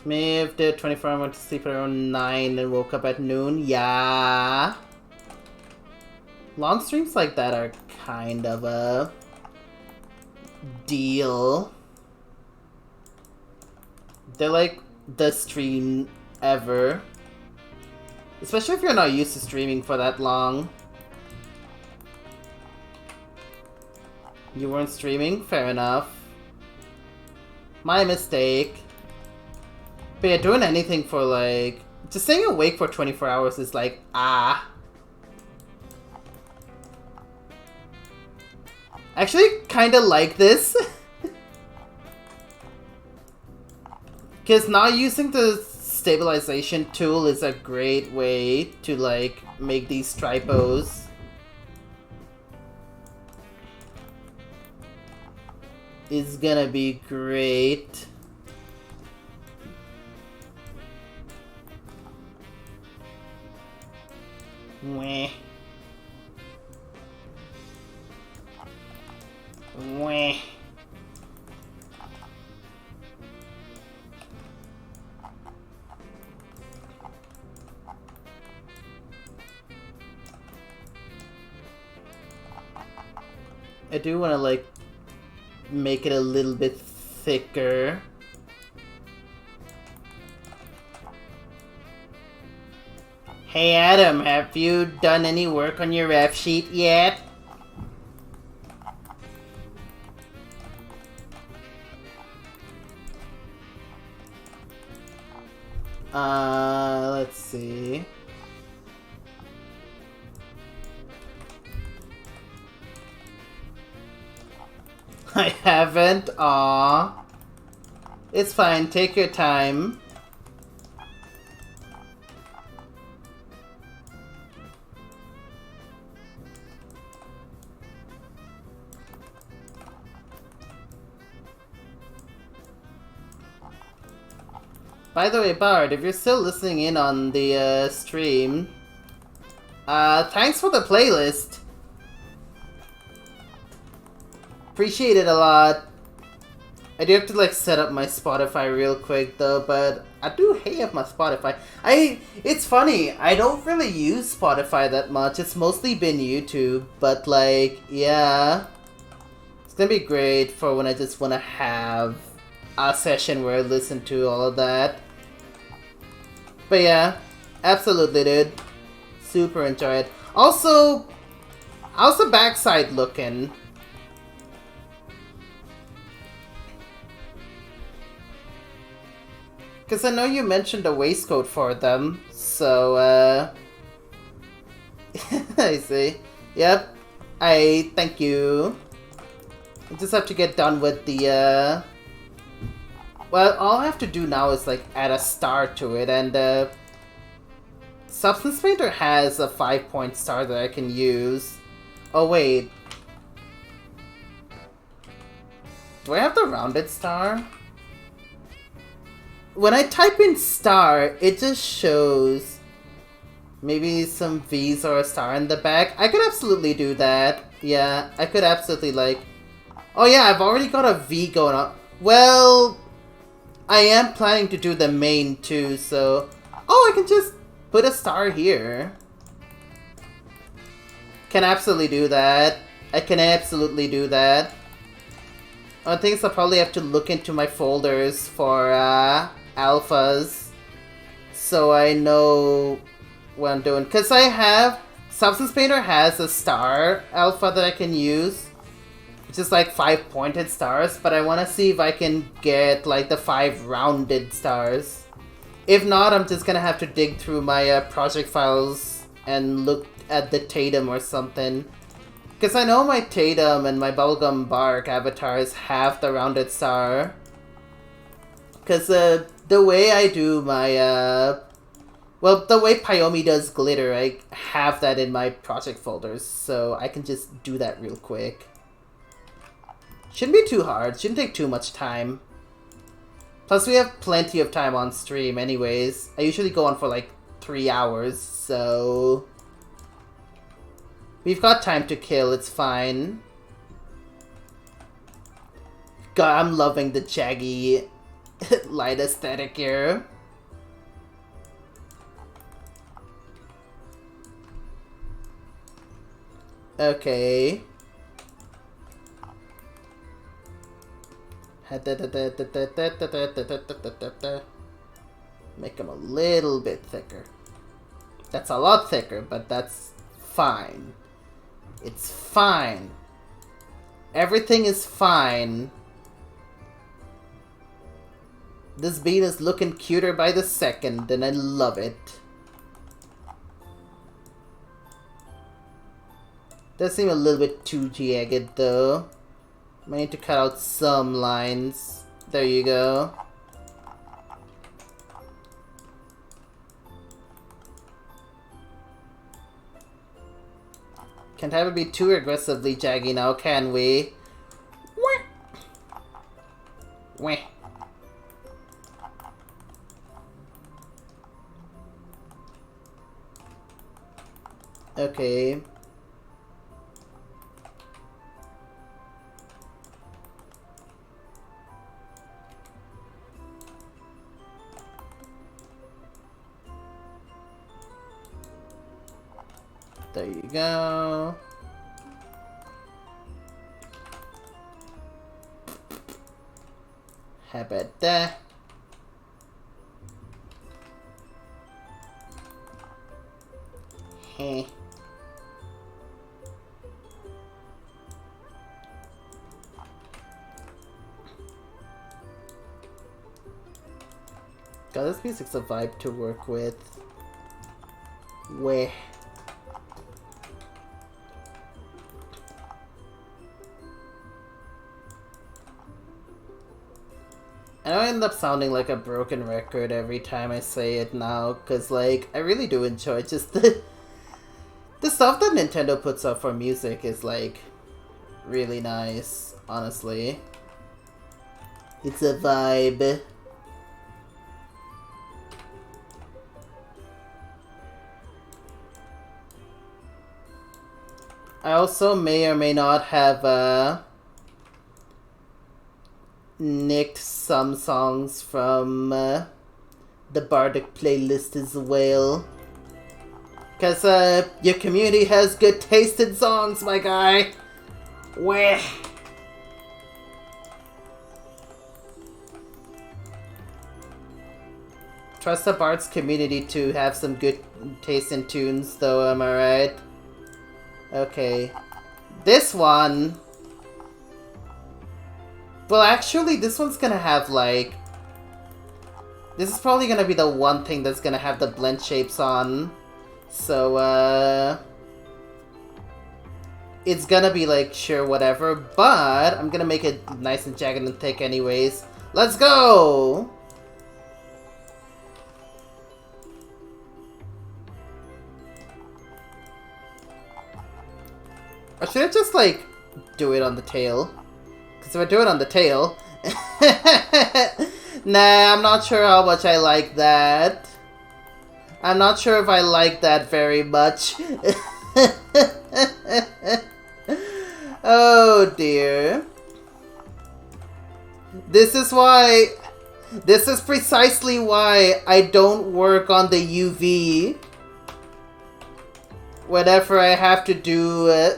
Maybe if the 24 hour went to sleep around 9 and woke up at noon. Yeah. Long streams like that are kind of a deal. They're like the stream ever. Especially if you're not used to streaming for that long. You weren't streaming? Fair enough. My mistake. But yeah, doing anything for like... Just staying awake for 24 hours is like, ah. I actually kinda like this. Because not using the stabilization tool is a great way to like make these tripos. Is gonna be great. Wah. Wah. I do want to like make it a little bit thicker. Hey Adam, have you done any work on your ref sheet yet? Let's see. I haven't. Aww. It's fine. Take your time. By the way, Bard, if you're still listening in on the stream, thanks for the playlist. Appreciate it a lot. I do have to like set up my Spotify real quick though, but I do have my Spotify. It's funny, I don't really use Spotify that much. It's mostly been YouTube, but like, yeah. It's gonna be great for when I just wanna have a session where I listen to all of that. But yeah, absolutely dude. Super enjoy it. Also, how's the backside looking? Because I know you mentioned a waistcoat for them, so, I see. Yep. Thank you. I just have to get done with the, well, all I have to do now is, like, add a star to it, and, Substance Painter has a 5-point star that I can use. Oh, wait. Do I have the rounded star? When I type in star, it just shows maybe some V's or a star in the back. I could absolutely do that. Yeah, I could absolutely, like... Oh yeah, I've already got a V going on. Well, I am planning to do the main too, so... Oh, I can just put a star here. Can absolutely do that. I can absolutely do that. I think I'll probably have to look into my folders for, alphas, so I know what I'm doing. Because I have... Substance Painter has a star alpha that I can use, which is like 5 pointed stars, but I want to see if I can get like the 5 rounded stars. If not, I'm just gonna have to dig through my project files and look at the Tatum or something. Because I know my Tatum and my Bubblegum Bark avatars have the rounded star. Because the way I do my, well, the way Payomi does glitter, I have that in my project folders, so I can just do that real quick. Shouldn't be too hard, shouldn't take too much time. Plus we have plenty of time on stream anyways. I usually go on for like 3 hours, so... We've got time to kill, it's fine. God, I'm loving the jaggy light aesthetic here. Okay. Make them a little bit thicker. That's a lot thicker, but that's fine. It's fine. Everything is fine. This bean is looking cuter by the second, and I love it. Does seem a little bit too jagged, though. Might need to cut out some lines. There you go. Can't have it be too aggressively jaggy now, can we? Wah. Wah. Okay. There you go. How about that? Heh. God, this music's a vibe to work with. Where? I know I end up sounding like a broken record every time I say it now, because, like, I really do enjoy just the stuff that Nintendo puts up for music is, like, really nice, honestly. It's a vibe. I also may or may not have, nicked some songs from, the Bardic playlist as well. Because, your community has good taste in songs, my guy. Weh. Trust the Bard's community to have some good taste in tunes, though, am I right? Okay. This one... Well, actually, this one's gonna have, like... This is probably gonna be the one thing that's gonna have the blend shapes on. So, it's gonna be like, sure, whatever, but I'm gonna make it nice and jagged and thick anyways. Let's go! Or should I just, like, do it on the tail? Because if I do it on the tail... Nah, I'm not sure how much I like that. I'm not sure if I like that very much. Oh dear. This is precisely why I don't work on the UV whenever I have to do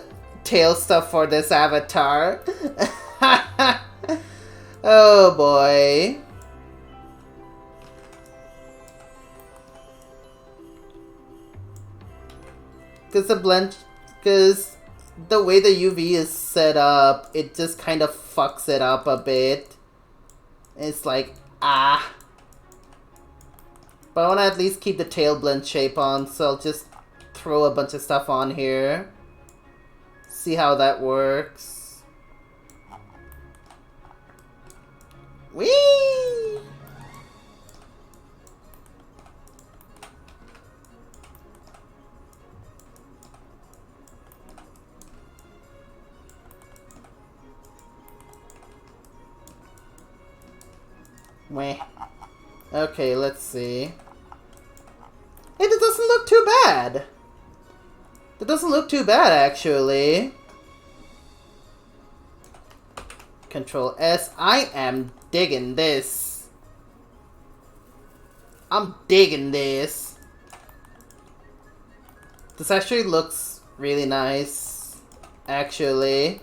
tail stuff for this avatar. Oh boy. Because the way the UV is set up, it just kind of fucks it up a bit. It's like, ah. But I want to at least keep the tail blend shape on, so I'll just throw a bunch of stuff on here. See how that works. Whee! Weh. Okay, let's see. Hey, that doesn't look too bad. That doesn't look too bad, actually. Control S. I am digging this. I'm digging this. This actually looks really nice. Actually.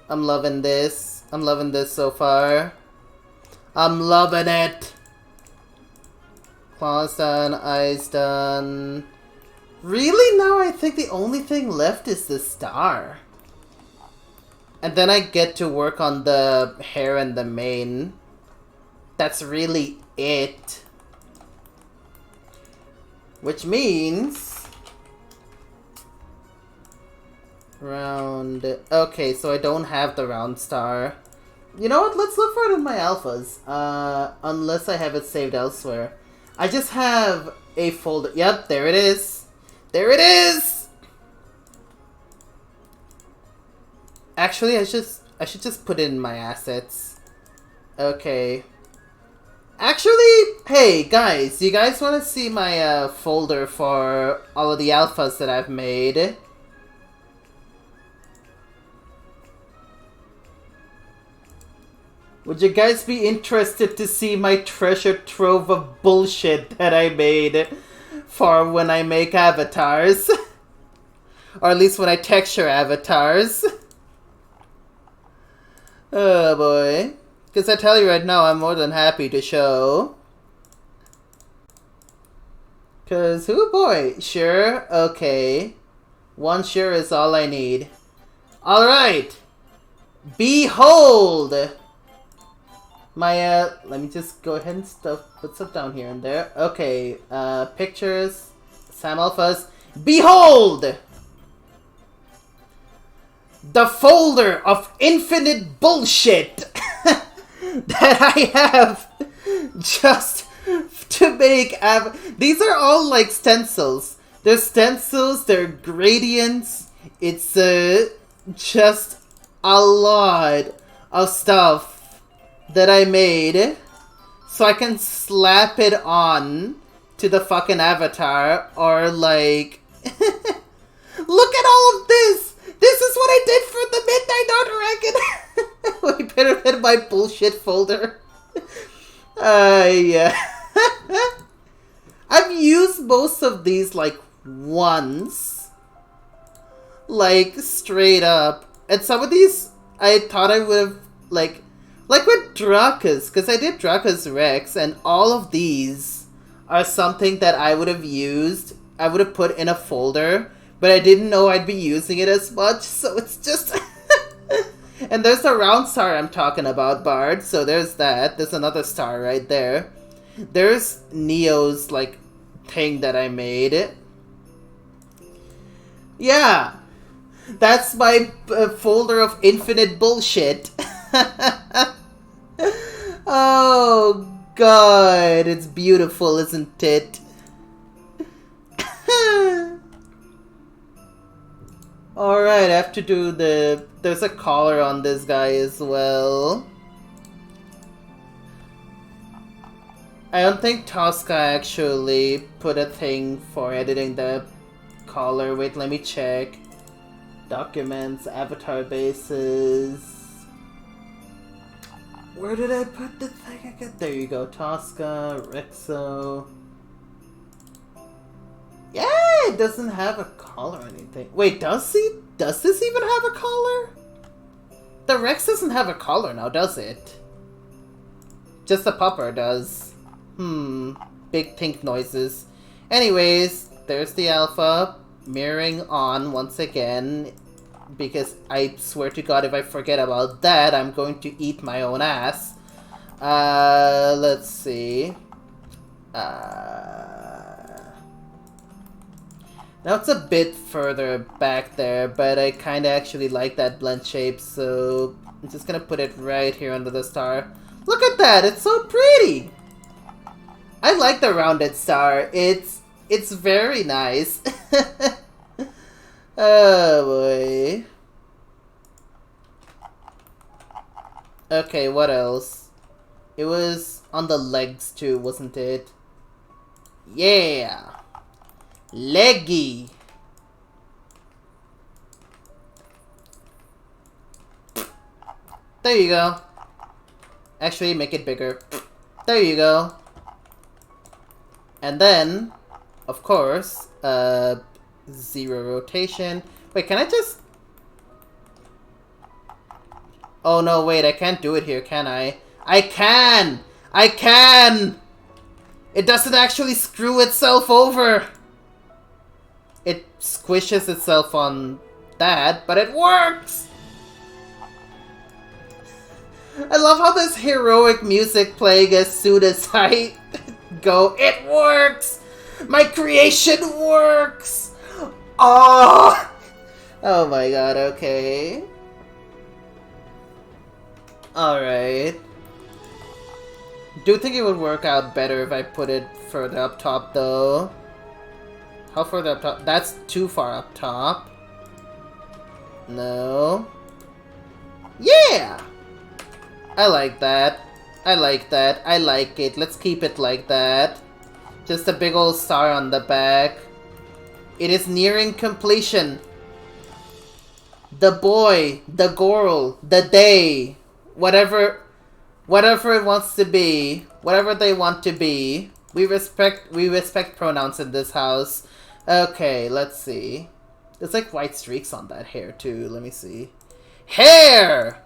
I'm loving this. I'm loving this so far. I'm loving it! Claws done, eyes done. Really? Now I think the only thing left is the star. And then I get to work on the hair and the mane. That's really it. Which means... round... Okay, so I don't have the round star. You know what? Let's look for it in my alphas. Unless I have it saved elsewhere. I just have a folder. Yep, there it is. There it is! Actually, I should just put it in my assets. Okay. Actually, hey, guys. You guys want to see my folder for all of the alphas that I've made? Would you guys be interested to see my treasure trove of bullshit that I made for when I make avatars? Or at least when I texture avatars. Oh boy. Because I tell you right now, I'm more than happy to show. Because, oh boy, sure, okay. One sure is all I need. Alright! Behold! My, let me just go ahead and put stuff down here and there. Okay, pictures, Sam Alphas. Behold! The folder of infinite bullshit that I have just to make these are all like stencils. They're stencils, they're gradients. It's, just a lot of stuff that I made so I can slap it on to the fucking avatar or like look at all of this! This is what I did for the Midnight Outer Reckon! We put it in my bullshit folder. Yeah. I've used most of these like once. Like straight up. And some of these I thought I would have like with Dracus, because I did Dracus Rex, and all of these are something that I would have used, I would have put in a folder, but I didn't know I'd be using it as much, so it's just... And there's the round star I'm talking about, Bard. So there's that. There's another star right there. There's Neo's, like, thing that I made. Yeah. That's my folder of infinite bullshit. Oh, God. It's beautiful, isn't it? Alright, I have to do the... There's a collar on this guy as well. I don't think Tosca actually put a thing for editing the collar. Wait, let me check. Documents, avatar bases. Where did I put the thing again? There you go. Tosca, Rexo. Yeah, it doesn't have a collar or anything. Wait, does he? Does this even have a collar? The Rex doesn't have a collar now, does it? Just the pupper does. Big pink noises. Anyways, there's the alpha. Mirroring on once again. Because I swear to God, if I forget about that, I'm going to eat my own ass. Let's see. Now it's a bit further back there, but I kind of actually like that blend shape, so I'm just gonna put it right here under the star. Look at that! It's so pretty! I like the rounded star. It's very nice. Oh boy. Okay, what else? It was on the legs too, wasn't it? Yeah! Leggy! There you go. Actually, make it bigger. There you go. And then, of course, 0 rotation. Wait, can I just... Oh no, wait, I can't do it here, can I? I can! I can! It doesn't actually screw itself over! It squishes itself on that, but it works! I love how there's heroic music playing as soon as I go. It works! My creation works! Oh! Oh my god, okay. Alright. Do think it would work out better if I put it further up top, though. How further up top? That's too far up top. No. Yeah! I like that. I like that. I like it. Let's keep it like that. Just a big old star on the back. It is nearing completion. The boy, the girl, the day, whatever it wants to be, whatever they want to be. We respect pronouns in this house. Okay, let's see. There's like white streaks on that hair too. Let me see. Hair!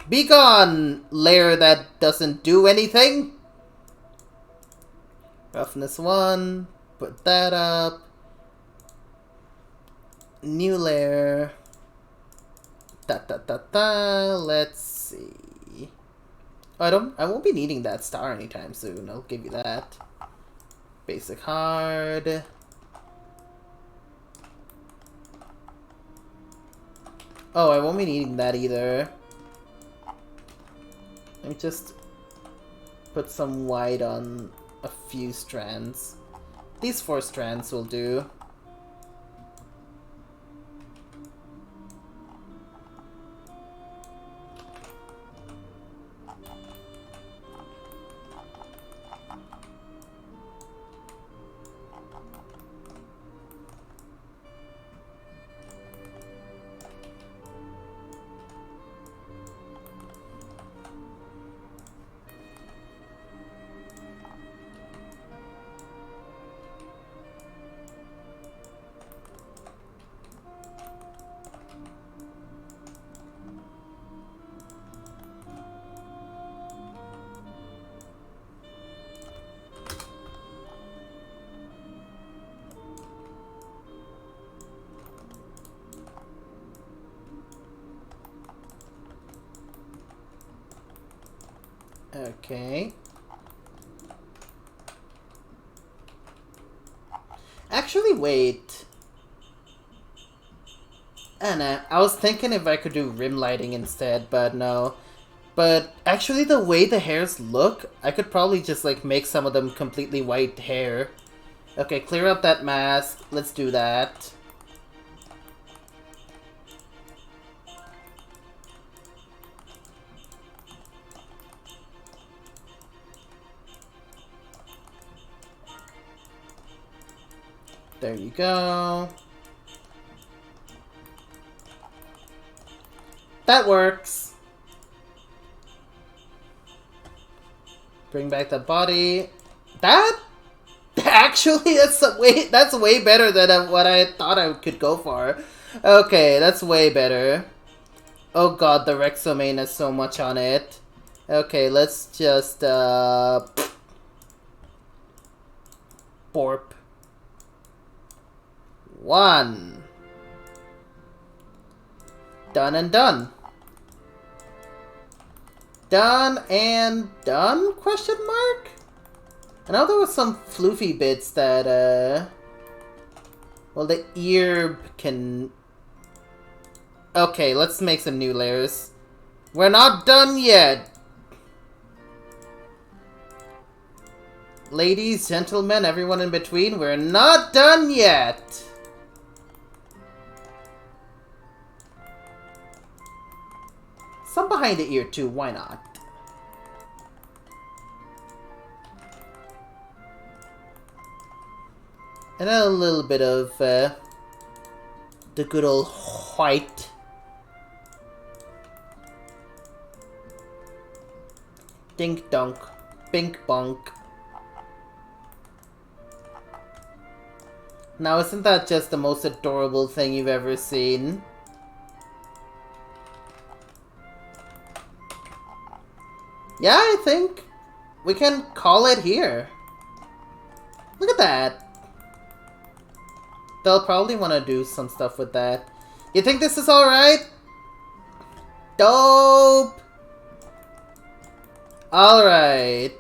Be gone, layer that doesn't do anything. Roughness 1. Put that up. New layer. Let's see. I won't be needing that star anytime soon. I'll give you that. Basic hard. Oh, I won't be needing that either. Let me just put some white on a few strands. These 4 strands will do. Okay. Actually, wait. Anna, I was thinking if I could do rim lighting instead, but no. But actually, the way the hairs look, I could probably just like make some of them completely white hair. Okay, clear up that mask. Let's do that. There you go. That works. Bring back the body. That actually that's way better than what I thought I could go for. Okay, that's way better. Oh god, the Rexomane has so much on it. Okay, let's just borp. 1. Done and done. Done and done? Question mark? I know there was some floofy bits that, well, the ear can... Okay, let's make some new layers. We're not done yet! Ladies, gentlemen, everyone in between, we're not done yet! Some behind the ear too, why not? And a little bit of the good old white. Dink dunk, bink bonk. Now isn't that just the most adorable thing you've ever seen? Yeah, I think we can call it here. Look at that. They'll probably want to do some stuff with that. You think this is alright? Dope! Alright.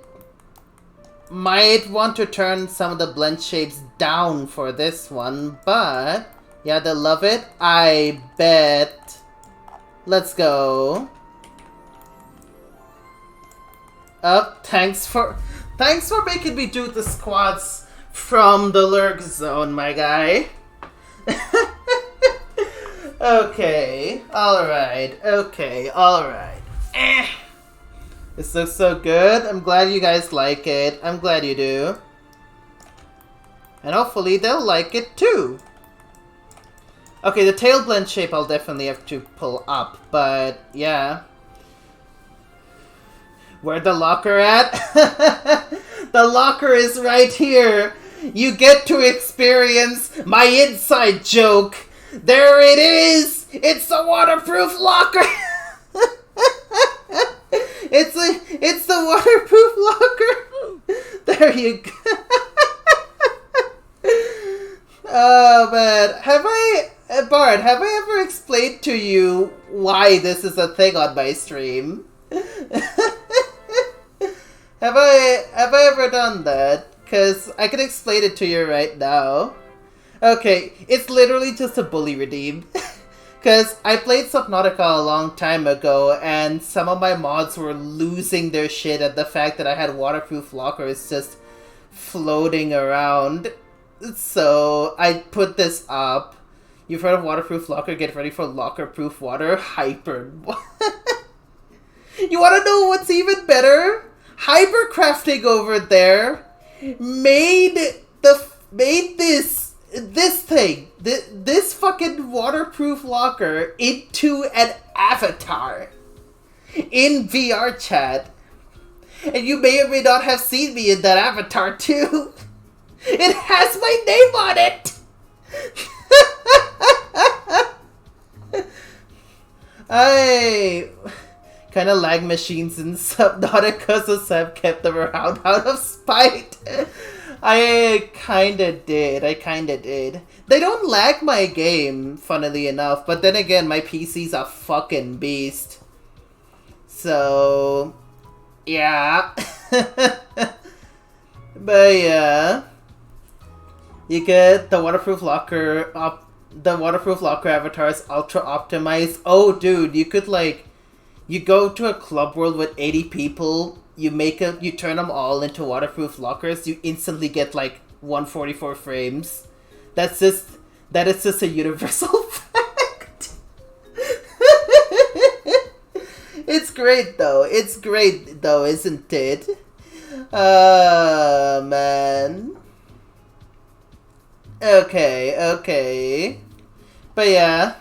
Might want to turn some of the blend shapes down for this one, but... yeah, they'll love it. I bet. Let's go. Thanks for making me do the squats from the lurk zone, my guy. Okay, alright, This looks so good. I'm glad you guys like it. I'm glad you do. And hopefully they'll like it too. Okay, the tail blend shape I'll definitely have to pull up, but yeah. Where'd the locker at? The locker is right here. You get to experience my inside joke. There it is. It's the waterproof locker. It's the waterproof locker. There you go. Oh man, Bart, have I ever explained to you why this is a thing on my stream? Have I ever done that? Because I can explain it to you right now. Okay, it's literally just a bully redeem. Because I played Subnautica a long time ago, and some of my mods were losing their shit at the fact that I had waterproof lockers just floating around. So I put this up. You've heard of waterproof locker? Get ready for locker-proof water. Hyper. You want to know what's even better? Hypercrafting over there made this fucking waterproof locker into an avatar in VR chat. And you may or may not have seen me in that avatar too. It has my name on it! I kind of lag machines in Subnautica, so Sam kept them around out of spite. I kinda did. They don't lag my game, funnily enough, but then again, my PC's a fucking beast. So, Yeah. But yeah. You get the waterproof locker avatars ultra optimized. Oh dude, you could like you go to a club world with 80 people, you turn them all into waterproof lockers, you instantly get like 144 frames. That is just a universal fact. It's great though, isn't it? Man. Okay. But yeah,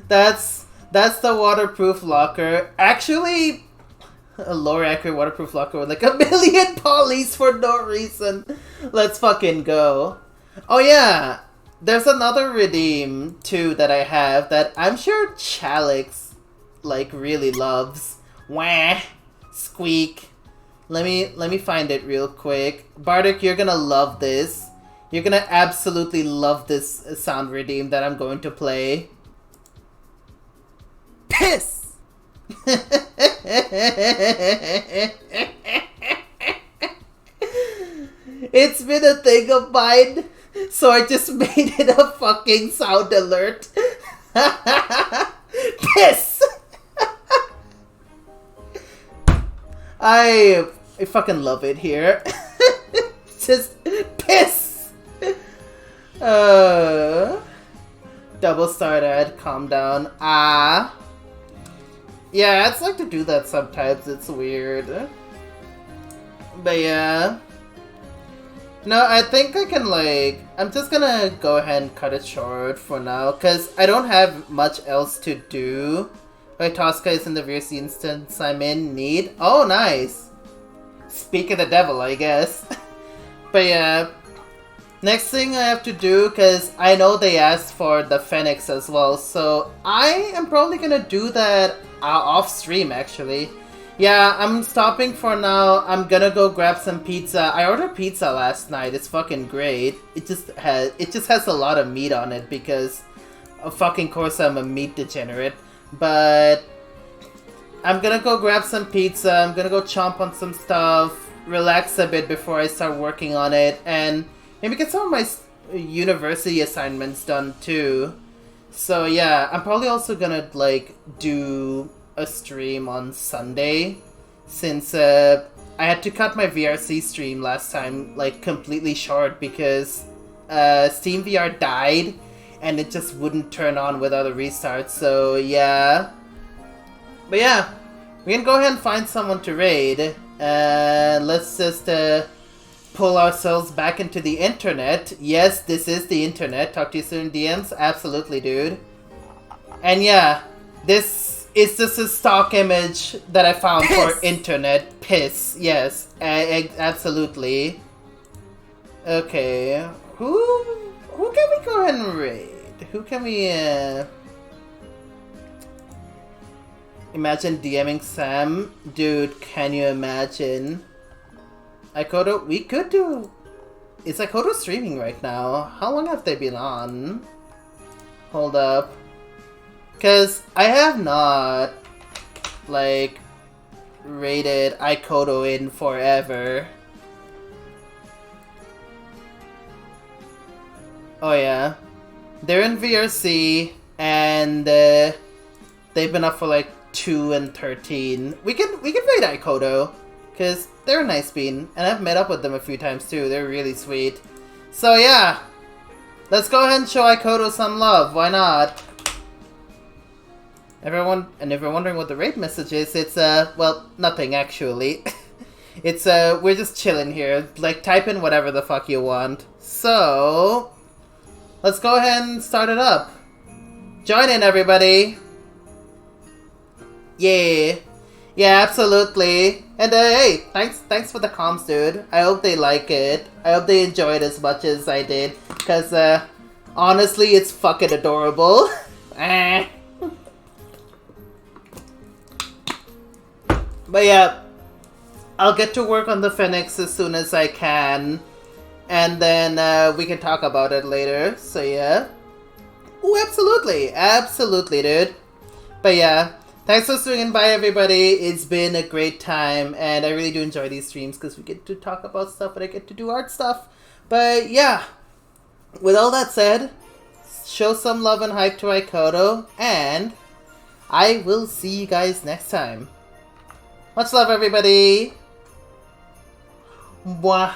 that's the waterproof locker. Actually, a lower accurate waterproof locker with like 1,000,000 polys for no reason. Let's fucking go. Oh yeah, there's another redeem too that I have that I'm sure Chalix like really loves. Wah, squeak. Let me find it real quick. Bardic, you're gonna love this. You're gonna absolutely love this sound redeem that I'm going to play. Piss! It's been a thing of mine, so I just made it a fucking sound alert. Piss! I fucking love it here. Just piss! Double started, calm down. Yeah, it's like to do that sometimes, it's weird. But yeah. No, I think I can like, I'm just gonna go ahead and cut it short for now, cause I don't have much else to do. Wait, Tosca is in the VRC instance I'm in need. Oh, nice! Speak of the devil, I guess. But yeah. Next thing I have to do, because I know they asked for the Phoenix as well, so I am probably gonna do that off stream actually. Yeah, I'm stopping for now. I'm gonna go grab some pizza. I ordered pizza last night. It's fucking great. It just has a lot of meat on it because of fucking course I'm a meat degenerate. But I'm gonna go grab some pizza. I'm gonna go chomp on some stuff, relax a bit before I start working on it, and maybe get some of my university assignments done too. So yeah, I'm probably also gonna like do a stream on Sunday, since I had to cut my VRC stream last time like completely short because Steam VR died and it just wouldn't turn on without a restart. So yeah, but yeah, we can go ahead and find someone to raid, and let's just pull ourselves back into the internet. Yes, this is the internet. Talk to you soon, DMs. Absolutely, dude. And yeah, this is just a stock image that I found for internet. Piss. Yes, absolutely. Okay, who can we go ahead and raid? Who can we imagine DMing Sam? Dude, can you imagine? Ikoto, we could do... Is Ikoto streaming right now? How long have they been on? Hold up. Because I have not, like, rated Ikoto in forever. Oh yeah. They're in VRC, and they've been up for like 2 and 13. We can raid Ikoto, because they're a nice bean, and I've met up with them a few times too. They're really sweet. So yeah, let's go ahead and show Ikoto some love. Why not? Everyone, and if you're wondering what the raid message is, it's well, nothing actually. It's we're just chilling here. Like, type in whatever the fuck you want. So let's go ahead and start it up. Join in, everybody. Yeah. Yeah, absolutely. And hey, thanks for the comms, dude. I hope they like it. I hope they enjoy it as much as I did. Because, honestly, it's fucking adorable. But yeah, I'll get to work on the Phoenix as soon as I can. And then, we can talk about it later. So yeah. Oh, absolutely. Absolutely, dude. But yeah. Thanks for swinging by, everybody. It's been a great time, and I really do enjoy these streams because we get to talk about stuff and I get to do art stuff. But yeah, with all that said, show some love and hype to Aikoto, and I will see you guys next time. Much love, everybody. Mwah.